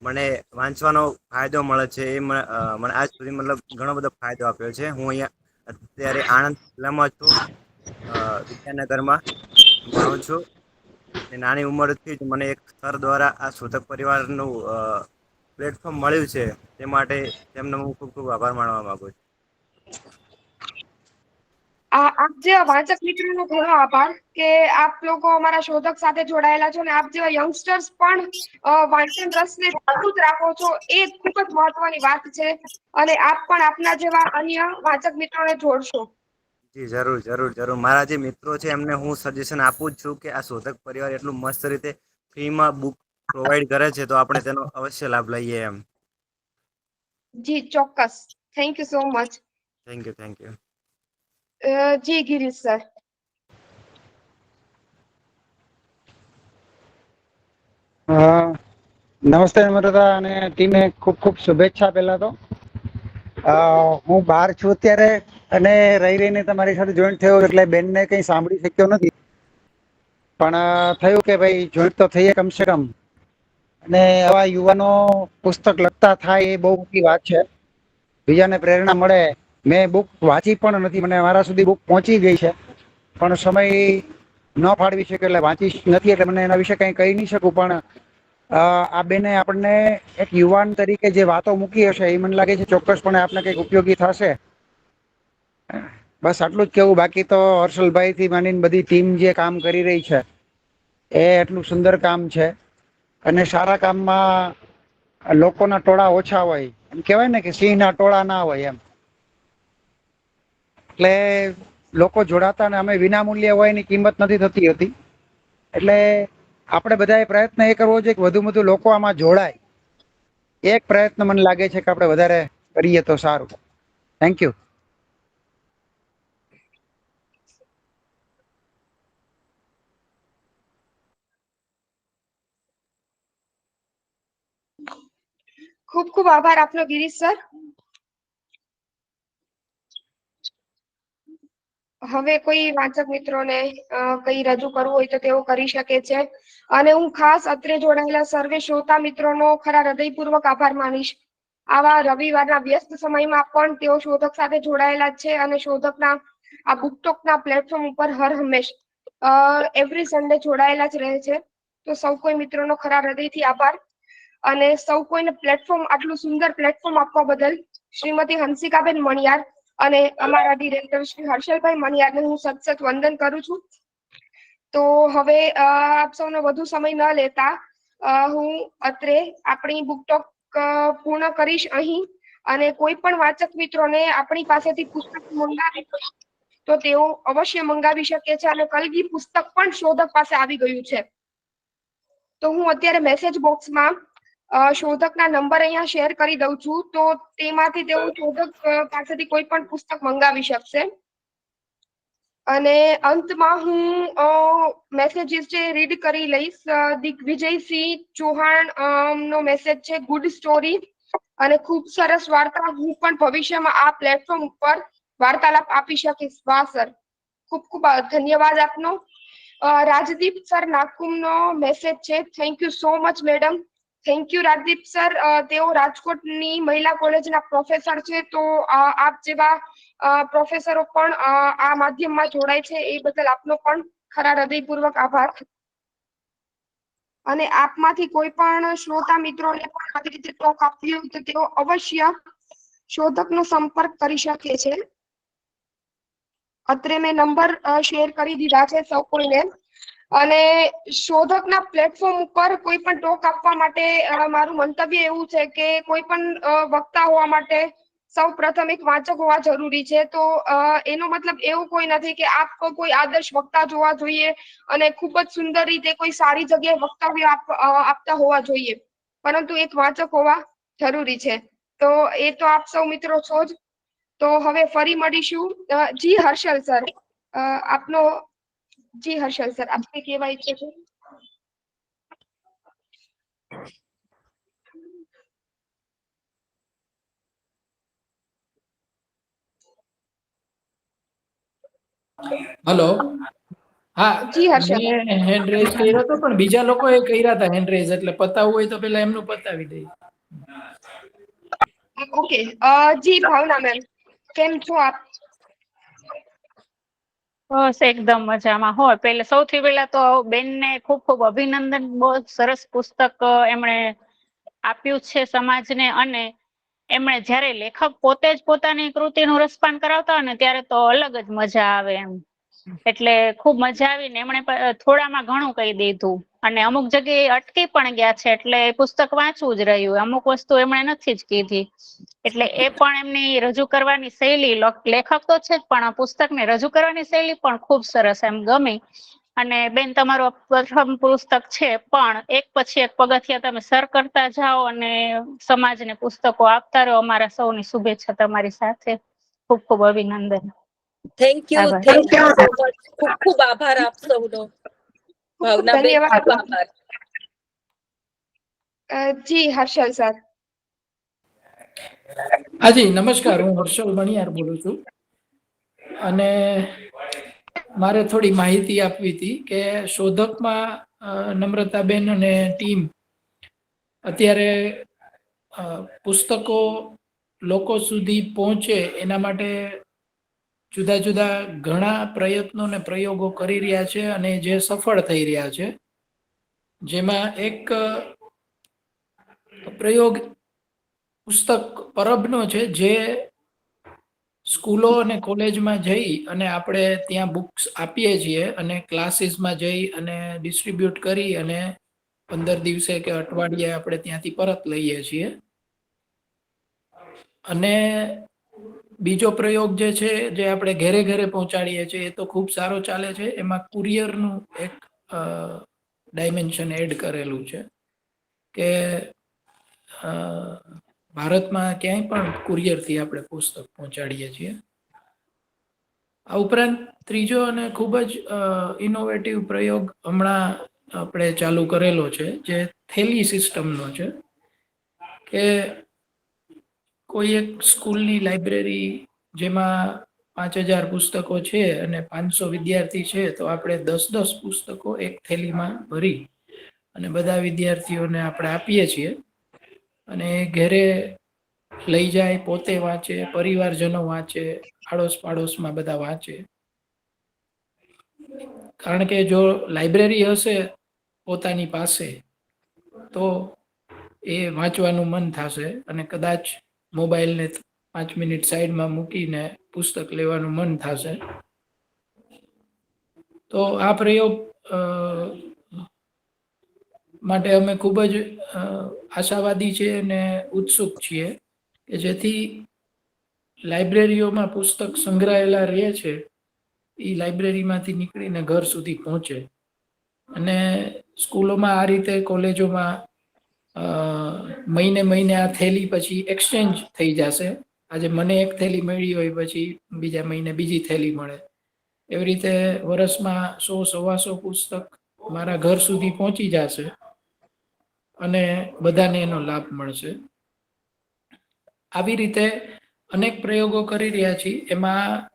મને વાંચવાનો ફાયદો મળે છે, એ મને આજ સુધી મતલબ ઘણો બધો ફાયદો આપ્યો છે. હું અહીંયા અત્યારે આણંદ જિલ્લામાં છું, વિદ્યાનગરમાં ભણું છું. નાની ઉંમરથી જ મને એક સર દ્વારા આ શોધક પરિવારનું પ્લેટફોર્મ મળ્યું છે, તે માટે તેમનો હું ખૂબ ખૂબ આભાર માનવા માંગુ છું. આપ જેવા વાંચક મિત્રોનો ઘણો આભાર કે આપ લોકો અમારા શોધક સાથે જોડાયેલા છો, અને આપ જેવા યંગસ્ટર્સ પણ વાંચન રસને જાગૃત રાખો છો, એ ખૂબ જ મહત્વની વાત છે. અને આપ પણ આપના જેવા અન્ય વાંચક મિત્રોને જોડશો. જી, જરૂર જરૂર જરૂર. મારા જે મિત્રો છે એમને હું સજેશન આપું જ છું કે આ શોધક પરિવાર એટલું મસ્ત રીતે ફ્રીમાં બુક પ્રોવાઈડ કરે છે, તો આપણે તેનો અવશ્ય લાભ લઈએ એમ. જી ચોક્કસ. Thank you so much. Thank you. જી ગિરીશ સર. નમસ્તે નમ્રતા અને ટીમને ખૂબ ખૂબ શુભેચ્છા. પહેલા તો હું બહાર છું અત્યારે અને રહીને તમારી સાથે જોઈન્ટ થયો એટલે બેનને કંઈ સાંભળી શક્યો નથી, પણ થયું કે ભાઈ જોઈન્ટ તો થઈએ કમસે કમ. અને આવા યુવાનો પુસ્તક લખતા થાય એ બહુ મોટી વાત છે, બીજાને પ્રેરણા મળે. મેં બુક વાંચી પણ નથી, મને મારા સુધી બુક પહોંચી ગઈ છે પણ સમય ન ફાળવી શકે એટલે વાંચી નથી, એટલે મને એના વિશે કંઈ કહી નહીં શકું. પણ આ બેને આપણને એક યુવાન તરીકે જે વાતો મૂકી હશે એ મને લાગે છે ચોક્કસપણે આપને કંઈક ઉપયોગી થશે. બસ આટલું જ કેવું. બાકી તો હર્ષલભાઈ થી માંડીને બધી ટીમ જે કામ કરી રહી છે એ એટલું સુંદર કામ છે. અને સારા કામમાં લોકોના ટોળા ઓછા હોય, એમ કહેવાય ને કે સિંહના ટોળા ના હોય એમ. એટલે લોકો જોડાતા ને અમે વિનામૂલ્ય હોય એની કિંમત નથી થતી હતી. એટલે આપણે બધાએ પ્રયત્ન એ કરવો જોઈએ કે વધુ વધુ લોકો આમાં જોડાય. એક પ્રયત્ન મને લાગે છે કે આપણે વધારે કરીએ તો સારું. Thank you. ખૂબ ખૂબ આભાર આપનો ગિરીશ સર. હવે કોઈ વાચક મિત્રોને કઈ રજૂ કરવું હોય તો તેઓ કરી શકે છે. અને હું ખાસ અત્રે જોડાયેલા સર્વે શ્રોતા મિત્રોનો ખરા હૃદયપૂર્વક આભાર માનીશ. આવા રવિવારના વ્યસ્ત સમયમાં પણ તેઓ શોધક સાથે જોડાયેલા છે અને શોધકના આ બુકટોકના પ્લેટફોર્મ ઉપર હર હંમેશ એવરી સન્ડે જોડાયેલા જ રહે છે. તો સૌ કોઈ મિત્રોનો ખરા હૃદયથી આભાર. અને સૌ કોઈને પ્લેટફોર્મ, આટલું સુંદર પ્લેટફોર્મ આપવા બદલ શ્રીમતી હંસિકાબેન મણિયાર અને અમારા ડિરેક્ટર શ્રી હર્ષલભાઈ મણિયારને હું સતત વંદન કરું છું. તો હવે આપ સૌનો વધુ સમય ન લેતા હું અત્રે આપણી બુકટોક પૂર્ણ કરીશ અહીં. અને કોઈ પણ વાચક મિત્રોને આપણી પાસેથી પુસ્તક મંગાવી હોય તો તેઓ અવશ્ય મંગાવી શકે છે. અને કલગી પુસ્તક પણ શોધક પાસે આવી ગયું છે. તો હું અત્યારે મેસેજ બોક્સમાં શોધકના નંબર અહીંયા શેર કરી દઉં છું, તો તેમાંથી તેઓ શોધક પાસેથી કોઈ પણ પુસ્તક મંગાવી શકશે. અને અંતમાં હું મેસેજીસ જે રીડ કરી લઈશ. દિગ્વિજયસિંહ ચૌહાણ નો મેસેજ છે, ગુડ સ્ટોરી અને ખૂબ સરસ વાર્તા. હું પણ ભવિષ્યમાં આ પ્લેટફોર્મ ઉપર વાર્તાલાપ આપી શકીશ. વાહ સર, ખૂબ ખૂબ ધન્યવાદ આપનો. રાજદીપ સર નાકુમનો મેસેજ છે, thank you so much madam. Thank you Rajdeep sir. તેઓ રાજકોટની મહિલા કોલેજના પ્રોફેસર છે. તો આપ જેવા પ્રોફેસરો પણ આ માધ્યમમાં જોડાય છે એ બદલ આપનો પણ ખરા હૃદયપૂર્વક આભાર. અને આપમાંથી કોઈ પણ શ્રોતા મિત્રોને પણ આવી રીતે ટોક આપવી હોય તો તેઓ અવશ્ય શોધકનો સંપર્ક કરી શકે છે. અત્રે મેં નંબર શેર કરી દીધા છે સૌ કોઈને. અને શોધકના પ્લેટફોર્મ ઉપર કોઈ પણ ટોક આપવા માટે મારું મંતવ્ય એવું છે કે કોઈ પણ વક્તા હોવા માટે સૌ પ્રથમ એક વાચક હોવા જરૂરી છે. તો એનો મતલબ એવું કોઈ નથી કે આપ કોઈ આદર્શ વક્તા જોવા જોઈએ અને ખૂબ જ સુંદર રીતે કોઈ સારી જગ્યાએ વક્તવ્ય આપતા હોવા જોઈએ, પરંતુ એક વાચક હોવા જરૂરી છે. તો એ તો આપ સૌ મિત્રો છો જ. તો હવે ફરી મળીશું. જી હર્ષલ સર, આપનો જી હર્ષલ સર, આપને કહેવા ઈચ્છે છે. હલો. હા, જી હર્ષલ. મેં હેન્ડ રેઝ કર્યો હતો પણ બીજા લોકોએ કર્યા હતા હેન્ડ રેઝ, એટલે પતાવવું હોય તો પેલા એમનું પતાવી દઈએ. ઓકે. જી ભાવના મેમ, કેમ છો આપ? બસ એકદમ મજામાં હોય. સૌથી પહેલા તો બેનને ખૂબ ખૂબ અભિનંદન. બહુ સરસ પુસ્તક એમણે આપ્યું છે સમાજને. અને એમણે જ્યારે લેખક પોતે જ પોતાની કૃતિનું રસપાન કરાવતા હોય ને ત્યારે તો અલગ જ મજા આવે એમ. એટલે ખૂબ મજા આવીને એમણે થોડામાં ઘણું કહી દીધું અને અમુક જગ્યાએ અટકી પણ ગયા છે. એટલે પુસ્તક વાંચવું જ રહ્યું. અમુક વસ્તુ એમણે નથી જ કીધી. એટલે એ પણ એમની રજૂ કરવાની શૈલી, લેખક તો છે જ પણ પુસ્તકને રજૂ કરવાની શૈલી પણ ખૂબ સરસ એમ ગમી. અને બેન, તમારું પ્રથમ પુસ્તક છે પણ એક પછી એક પગથિયા તમે સર કરતા જાઓ અને સમાજને પુસ્તકો આપતા રહો. અમારા સૌની શુભેચ્છા તમારી સાથે. ખૂબ ખૂબ અભિનંદન. થેન્ક યુ આભાર. So much. ખૂબ ખૂબ આભાર આપ સૌનો. ભાવનાબેન, ધન્યવાદ. ખૂબ આભાર. જી હર્ષલ સર. હાજી નમસ્કાર, હું હર્ષલ મણિયાર બોલું છું અને મારે થોડી માહિતી આપવી હતી કે શોધકમાં નમ્રતાબેન અને ટીમ અત્યારે પુસ્તકો લોકો સુધી પહોંચે એના માટે જુદા જુદા ઘણા પ્રયત્નો અને પ્રયોગો કરી રહ્યા છે અને જે સફળ થઈ રહ્યા છે. જેમાં એક પ્રયોગ પુસ્તક પરબનો છે, જે સ્કૂલો અને કોલેજમાં જઈ અને આપણે ત્યાં બુક્સ આપીએ છીએ અને ક્લાસીસમાં જઈ અને ડિસ્ટ્રીબ્યુટ કરી અને 15 દિવસે કે અઠવાડિયે આપણે ત્યાંથી પરત લઈએ છીએ. અને બીજો પ્રયોગ જે છે, જે આપણે ઘરે ઘરે પહોંચાડીએ છીએ, એ તો ખૂબ સારો ચાલે છે. એમાં કુરિયરનું એક ડાયમેન્શન એડ કરેલું છે કે ભારતમાં ક્યાંય પણ કુરિયરથી આપણે પુસ્તક પહોંચાડીએ છીએ. આ ઉપરાંત ત્રીજો અને ખૂબ જ ઇનોવેટિવ પ્રયોગ હમણાં આપણે ચાલુ કરેલો છે, જે થેલી સિસ્ટમનો છે કે કોઈ એક સ્કૂલની લાઇબ્રેરી જેમાં 5000 પુસ્તકો છે અને 500 વિદ્યાર્થી છે, તો આપણે 10 પુસ્તકો એક થેલીમાં ભરી અને બધા વિદ્યાર્થીઓને આપણે આપીએ છીએ અને ઘરે લઈ જાય, પોતે વાંચે, પરિવારજનો વાંચે, આડોશ પાડોશમાં બધા વાંચે. કારણ કે જો લાઇબ્રેરી હશે પોતાની પાસે તો એ વાંચવાનું મન થશે અને કદાચ મોબાઈલને 5 મિનિટ સાઈડમાં મૂકીને પુસ્તક લેવાનું મન થશે. તો આ પ્રયોગ માટે અમે ખૂબ જ આશાવાદી છીએ અને ઉત્સુક છીએ કે જેથી લાઇબ્રેરીઓમાં પુસ્તક સંગ્રહાયેલા રહે છે, એ લાઇબ્રેરીમાંથી નીકળીને ઘર સુધી પહોંચે. અને સ્કૂલોમાં આ રીતે, કોલેજોમાં મહિને આ થેલી પછી એક્સચેન્જ થઈ જશે. આજે મને એક થેલી મળી હોય, પછી બીજા મહિને બીજી થેલી મળે. એવી રીતે વર્ષમાં 100-125 પુસ્તક મારા ઘર સુધી પહોંચી જશે અને બધાને એનો લાભ મળશે. આવી રીતે અનેક પ્રયોગો કરી રહ્યા છીએ. એમાં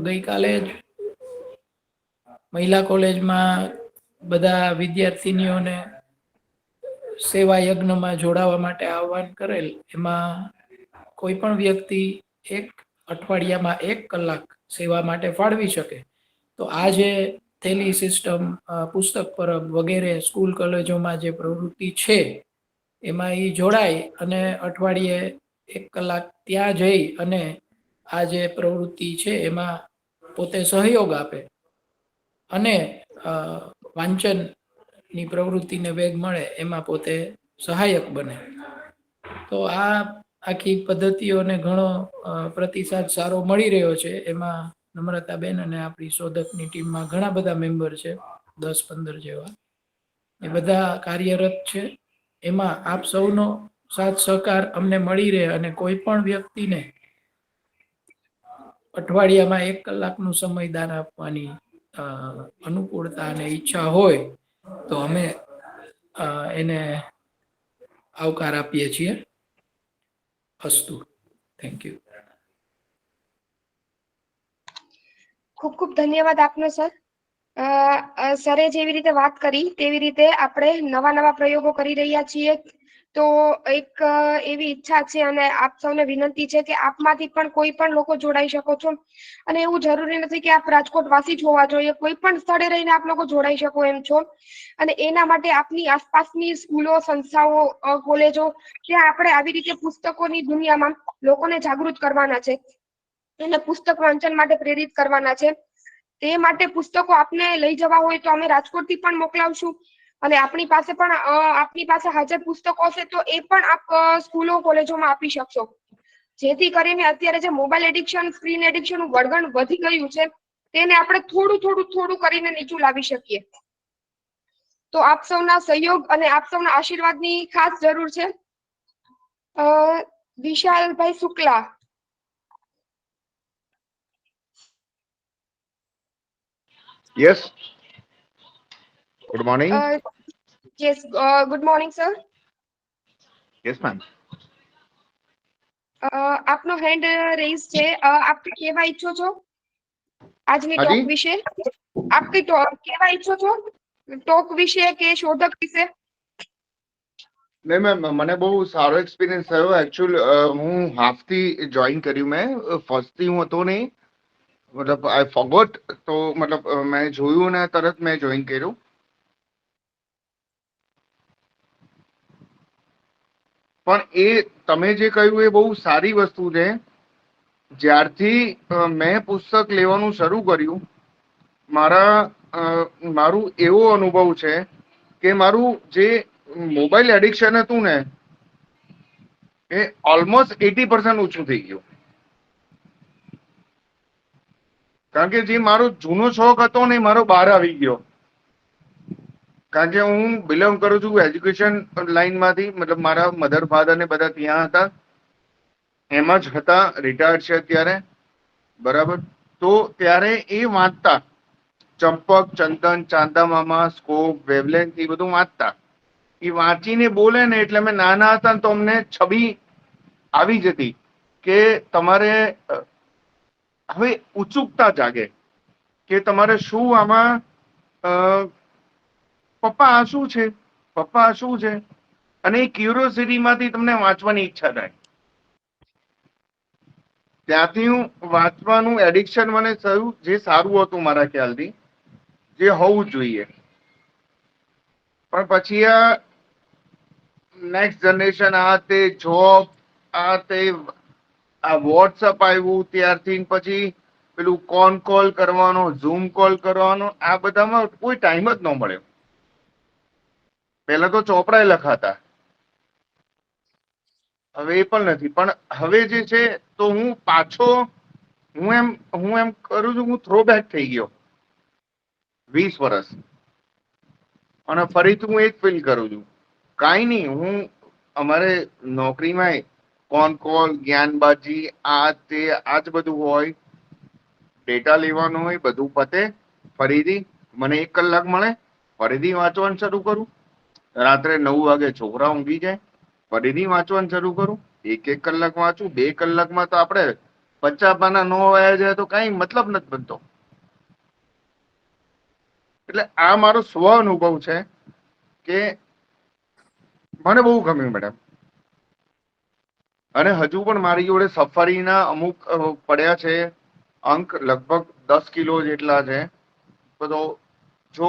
ગઈકાલે જ મહિલા કોલેજમાં બધા વિદ્યાર્થીનીઓને સેવા યજ્ઞમાં જોડાવા માટે આહ્વાન કરેલ. એમાં કોઈ પણ વ્યક્તિ 1 અઠવાડિયામાં 1 કલાક સેવા માટે ફાળવી શકે. તો આ જે થેલી સિસ્ટમ, પુસ્તક પરબ વગેરે સ્કૂલ કોલેજોમાં જે પ્રવૃત્તિ છે, એમાં એ જોડાય અને અઠવાડિયે 1 કલાક ત્યાં જઈ અને આ જે પ્રવૃત્તિ છે એમાં પોતે સહયોગ આપે અને વાંચનની પ્રવૃત્તિને વેગ મળે એમાં પોતે સહાયક બને. તો આ આખી પદ્ધતિઓને ઘણો પ્રતિસાદ સારો મળી રહ્યો છે. એમાં નમ્રતાબેન અને આપણી શોધકની ટીમમાં ઘણા બધા મેમ્બર છે, 10-15 જેવા. એ બધા કાર્યરત છે. એમાં આપ સૌનો સાથ સહકાર અમને મળી રહે અને કોઈ પણ વ્યક્તિને અઠવાડિયામાં 1 કલાકનું સમયદાન આપવાની અનુકૂળતા અને ઈચ્છા હોય તો અમે એને આવકાર આપીએ છીએ. અસ્તુ. Thank you. ખૂબ ખૂબ ધન્યવાદ આપનો સર. સરે જેવી રીતે વાત કરી તેવી રીતે આપણે નવા પ્રયોગો કરી રહ્યા છીએ. તો એક એવી ઈચ્છા છે અને આપ સૌને વિનંતી છે કે આપમાંથી પણ કોઈ પણ લોકો જોડાઈ શકો છો. અને એવું જરૂરી નથી કે આપ રાજકોટ વાસી જ હોવા જોઈએ, કોઈ પણ સ્થળે રહીને આપ લોકો જોડાઈ શકો એમ છો. અને એના માટે આપની આસપાસની સ્કૂલો, સંસ્થાઓ, કોલેજો, ત્યાં આપણે આવી રીતે પુસ્તકોની દુનિયામાં લોકોને જાગૃત કરવાના છે અને પુસ્તક વાંચન માટે પ્રેરિત કરવાના છે. તે માટે પુસ્તકો આપને લઈ જવા હોય તો અમે રાજકોટથી પણ મોકલાવશું અને આપની પાસે હાજર પુસ્તકો હશે તો એ પણ આપ સ્કૂલો, કોલેજોમાં આપી શકશો. જેથી કરીને અત્યારે જે મોબાઈલ એડિક્શન, સ્ક્રીન એડિક્શન નું વળગણ વધી ગયું છે, તેને આપણે થોડું કરીને નીચું લાવી શકીએ. તો આપ સૌના સહયોગ અને આપ સૌના આશીર્વાદની ખાસ જરૂર છે. વિશાલભાઈ Shukla. Yes. Good morning. Yes, good morning, sir. Yes ma'am. આપનો હેન્ડ રેઝ છે, આપ કહેવા ઈચ્છો છો આજની હાજી? ટોક વિશે? આપ કઈ કહેવા ઈચ્છો છો ટોક વિશે કે શોધક વિશે? નહીં મેમ, મને બહુ સારો એક્સપિરિયન્સ થયો. એકચ્યુઅલ હું હાફથી જોઈન કર્યું મેં. ફર્સ્ટથી હું હતો નહીં, મતલબ આઈ ફોગોટ. તો મતલબ મેં જોયું ને તરત મેં જોઈન કર્યું. પણ એ તમે જે કહ્યું એ બહુ સારી વસ્તુ છે. જ્યારથી મેં પુસ્તક લેવાનું શરૂ કર્યું, મારું એવો અનુભવ છે કે મારું જે મોબાઈલ એડિક્શન હતું ને એ ઓલમોસ્ટ 80% ઓછું થઈ ગયું. કારણ કે જે મારો જૂનો શોખ હતો ને મારો બહાર આવી ગયો. કારણ કે હું બિલોંગ કરું છું એજ્યુકેશન લાઈનમાંથી, મતલબ મારા મધર ફાધર ને બધા ત્યાં હતા, એમાં જ હતા, રિટાયર્ડ છે અત્યારે, બરાબર. તો ત્યારે એ વાંચતા ચંપક, ચંદન, ચાંદા મામા, સ્કોપ, વેવલેન્થ એ બધું વાંચતા. એ વાંચીને બોલે ને એટલે અમે નાના હતા ને તો અમને છબી આવી જતી કે તમારે હવે ઉત્સુકતા જાગે કે તમારે શું આમાં પપ્પા આ શું છે, પપ્પા આ શું છે, અને એ ક્યુરિયોસિટી માંથી તમને વાંચવાની ઈચ્છા થાય. ત્યાંથી હું વાંચવાનું એડિક્શન મને થયું, જે સારું હતું મારા ખ્યાલથી, જે હોવું જોઈએ. પણ પછી આ નેક્સ્ટ જનરેશન, આ તે જોબ, આ તે આ વોટ્સઅપ આવ્યું ત્યારથી પછી પેલું કોલ કરવાનો, ઝૂમ કોલ કરવાનો, આ બધામાં કોઈ ટાઈમ જ ન મળ્યો. પહેલા તો ચોપડા લખાતા, હવે એ પણ નથી. પણ હવે જે છે તો હું પાછો હું એમ કરું છું, હું થ્રો બેક થઈ ગયો 20 વર્ષ, અને ફરીથી હું એ જ ફીલ કરું છું. કાંઈ નહીં, હું અમારે નોકરીમાં કોલ, જ્ઞાનબાજી, આ તે આ જ બધું હોય, ડેટા લેવાનો હોય, બધું પતે, ફરીથી મને 1 કલાક મળે, ફરીથી વાંચવાનું શરૂ કરું. રાત્રે 9 વાગે છોકરા ઊંઘી જાય, ફરીથી વાંચવાનું શરૂ કરું. 1 કલાક વાંચું, 2 કલાકમાં તો આપણે 50 પાના ન વાયા જાય તો કઈ મતલબ નથી બનતો. એટલે આ મારો સ્વ અનુભવ છે કે મને બહુ ગમ્યું મેડમ. અને હજુ પણ મારી જોડે સફારીના અમુક પડ્યા છે અંક, લગભગ 10 કિલો જેટલા છે. તો જો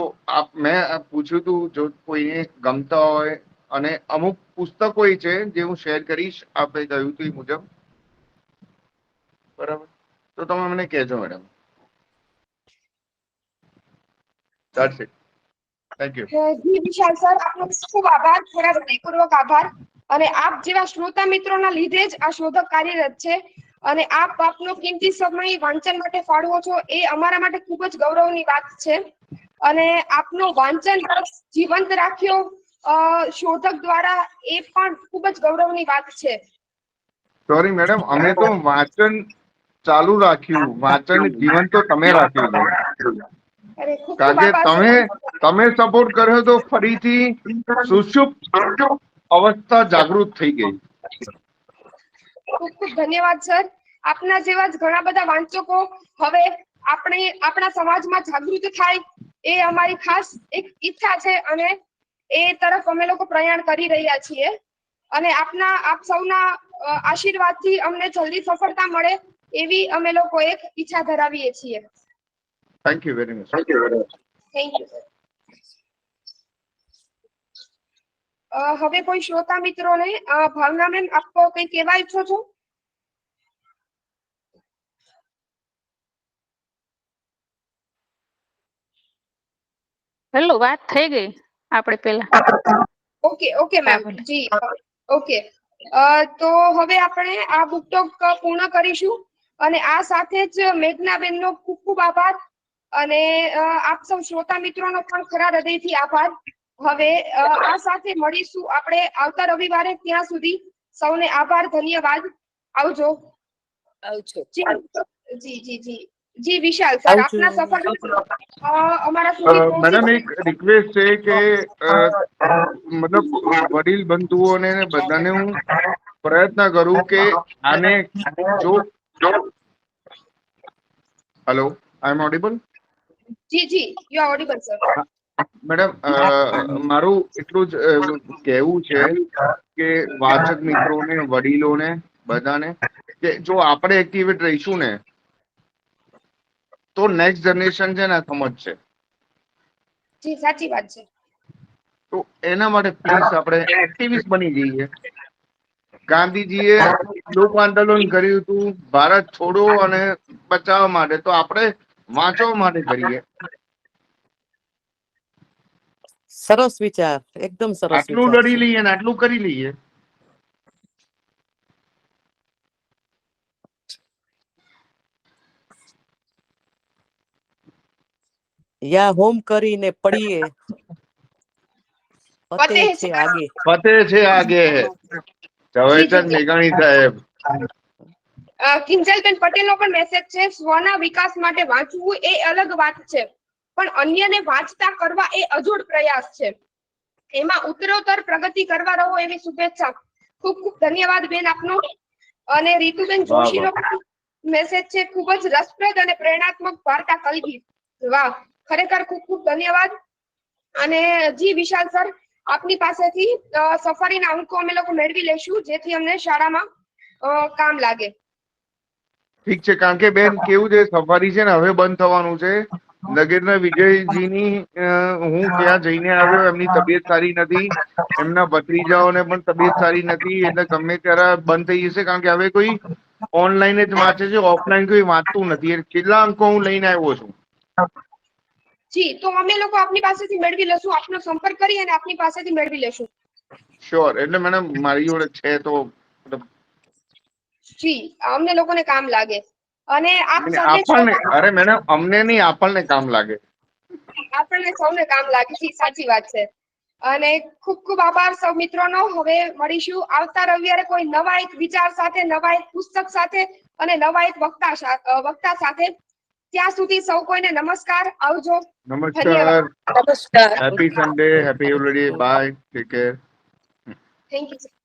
મેં પૂછ્યું હતું, જો કોઈને ગમતા હોય, અને અમુક પુસ્તકો છે જે હું શેર કરીશ, આપણે કહ્યું હતું એ મુજબ, બરાબર, તો તમે મને કહેજો madam. That's it. Thank you. જી વિશાલ સર, આપનો ખૂબ આભાર, થોડા હૃદયપૂર્વક આભાર. અને આપ જેવા શ્રોતા મિત્રોના લીધે જ આ શોધક કાર્યરત છે. અને આપ આપનો કિંમતી સમય વાંચન માટે ફાળવો છો, એ અમારા માટે ખૂબ જ ગૌરવની વાત છે. અને આપનો વાંચન જીવંત રાખ્યો શોધક દ્વારા, એ પણ ખૂબ જ ગૌરવની વાત છે. સોરી મેડમ, અમે તો વાંચન ચાલુ રાખ્યું, વાંચન જીવન તો તમે રાખ્યું છે. અરે ખૂબ ખૂબ કારણ કે આભાર તમે સપોર્ટ કર્યો તો ફરીથી સુષુપ્ત અવસ્થા જાગૃત થઈ ગઈ. ખૂબ ખૂબ ધન્યવાદ સર. આપના જેવા જ ઘણા બધા વાંચકો હવે આપણા સમાજમાં જાગૃત થાય, એ અમારી ખાસ એક ઈચ્છા છે, અને એ તરફ અમે લોકો પ્રયાણ કરી રહ્યા છીએ. અને આપ સૌના આશીર્વાદથી અમને જલ્દી સફળતા મળે, એવી અમે લોકો એક ઈચ્છા ધરાવીએ છીએ. Thank you very much. Thank you sir. હવે કોઈ શ્રોતા મિત્રોને, ભાવનાબેન, આપ કઈ કહેવા ઈચ્છો છો? હેલો, વાત થઈ ગઈ આપણે પેલા. ઓકે મેમ, જી ઓકે. તો હવે આપણે આ બુક ટોક પૂર્ણ કરીશું, અને આ સાથે જ મેઘનાબેનનો ખૂબ ખૂબ આભાર, અને આપ સૌ શ્રોતા મિત્રોનો પણ ખરા હૃદયથી આભાર. હવે આ સાથે મળીશું આપણે આવતા રવિવારે. ત્યાં સુધી સૌને આભાર, ધન્યવાદ, આવજો. આવજો. જી જી જી જી. જી વિશાલ સર, આવજો. આપના સફર અમારા સુધી પહોંચી મેડમ એક રિક્વેસ્ટ છે કે મતલબ વડીલ બંધુઓને ને બધાને હું પ્રયત્ન કરું કે આને જો હેલો આઈ એમ ઓડિબલ જી જી you are audible sir. Madam મારું એટલું જ કહેવું છે કે વાચક મિત્રોને વડીલોને બધાને કે જો આપણે એક્ટિવેટ રહીશું ને તો નેક્સ્ટ જનરેશન છે ને સમજશે. જી સાચી વાત છે. તો એના માટે પ્લીઝ આપણે એક્ટિવિસ્ટ બની જઈએ. ગાંધીજીએ લોક આંદોલન કર્યું હતું ભારત છોડો અને બચાવવા માટે, તો આપણે વાંચવા માટે કરીએ. સરસ વિચાર, એકદમ સરસ આટલું વિચાર લડી છે. લઈએ ને આટલું કરી લઈએ. યા હોમ કરીને પડીએ પતે છે આગે. પતે છે આગે. ઝવેરચંદ મેઘાણી સાહેબ. કિંજલબેન પટેલનો પણ મેસેજ છે, સ્વના વિકાસ માટે વાંચવું એ અલગ વાત છે, પણ અન્યને વાંચતા કરવા એ અજોડ પ્રયાસ છે. એમાં ઉત્તરોત્તર પ્રગતિ કરવા રહો એવી શુભેચ્છા. ખૂબ ખૂબ ધન્યવાદ બેન આપનો. અને રીતુબેન જોશીનો મેસેજ છે, ખૂબ જ રસપ્રદ અને પ્રેરણાત્મક વાર્તા કલગી. વાહ, ખરેખર ખૂબ ખૂબ ધન્યવાદ. અને જી વિશાલ સર, આપની પાસેથી સફારીના અંકો અમે લોકો મેળવી લેશું, જેથી અમને શાળામાં કામ લાગે. ઠીક છે, કારણ કે બેન કેવું છે, સફારી છે ને હવે બંધ થવાનું છે. નગેન્દ્ર વિજયજીની હું ત્યાં જઈને આવ્યો, એમની તબિયત સારી નથી, એમના ભત્રીજાઓને પણ તબિયત સારી નથી, એટલે ગમે ત્યારે બંધ થઈ જશે. કારણ કે હવે કોઈ ઓનલાઈન જ વાંચે છે, ઓફલાઈન કોઈ વાંચતું નથી. કેટલા અંકો હું લઈને આવ્યો છું. જી, તો અમે લોકો આપની પાસેથી મેળવી લેશું, આપનો સંપર્ક કરી અને આપની પાસેથી મેળવી લેશું. શ્યોર. એટલે મેડમ મારી જોડે છે તો જી, અમને લોકોને કામ લાગે. અને આપ સર્વે આપણને, અરે મેડમ અમને નહીં, આપણને કામ લાગે. આપણને સૌને કામ લાગે. જી સાચી વાત છે. અને ખૂબ ખૂબ આભાર સૌ મિત્રોનો. હવે મળીશું આવતા રવિવારે કોઈ નવા એક વિચાર સાથે, નવા એક પુસ્તક સાથે અને નવા એક વક્તા સાથે. ત્યાં સુધી સૌ કોઈને નમસ્કાર, આવજો. નમસ્કાર. નમસ્કાર. Happy Sunday, happy holiday, bye, take care. Thank you.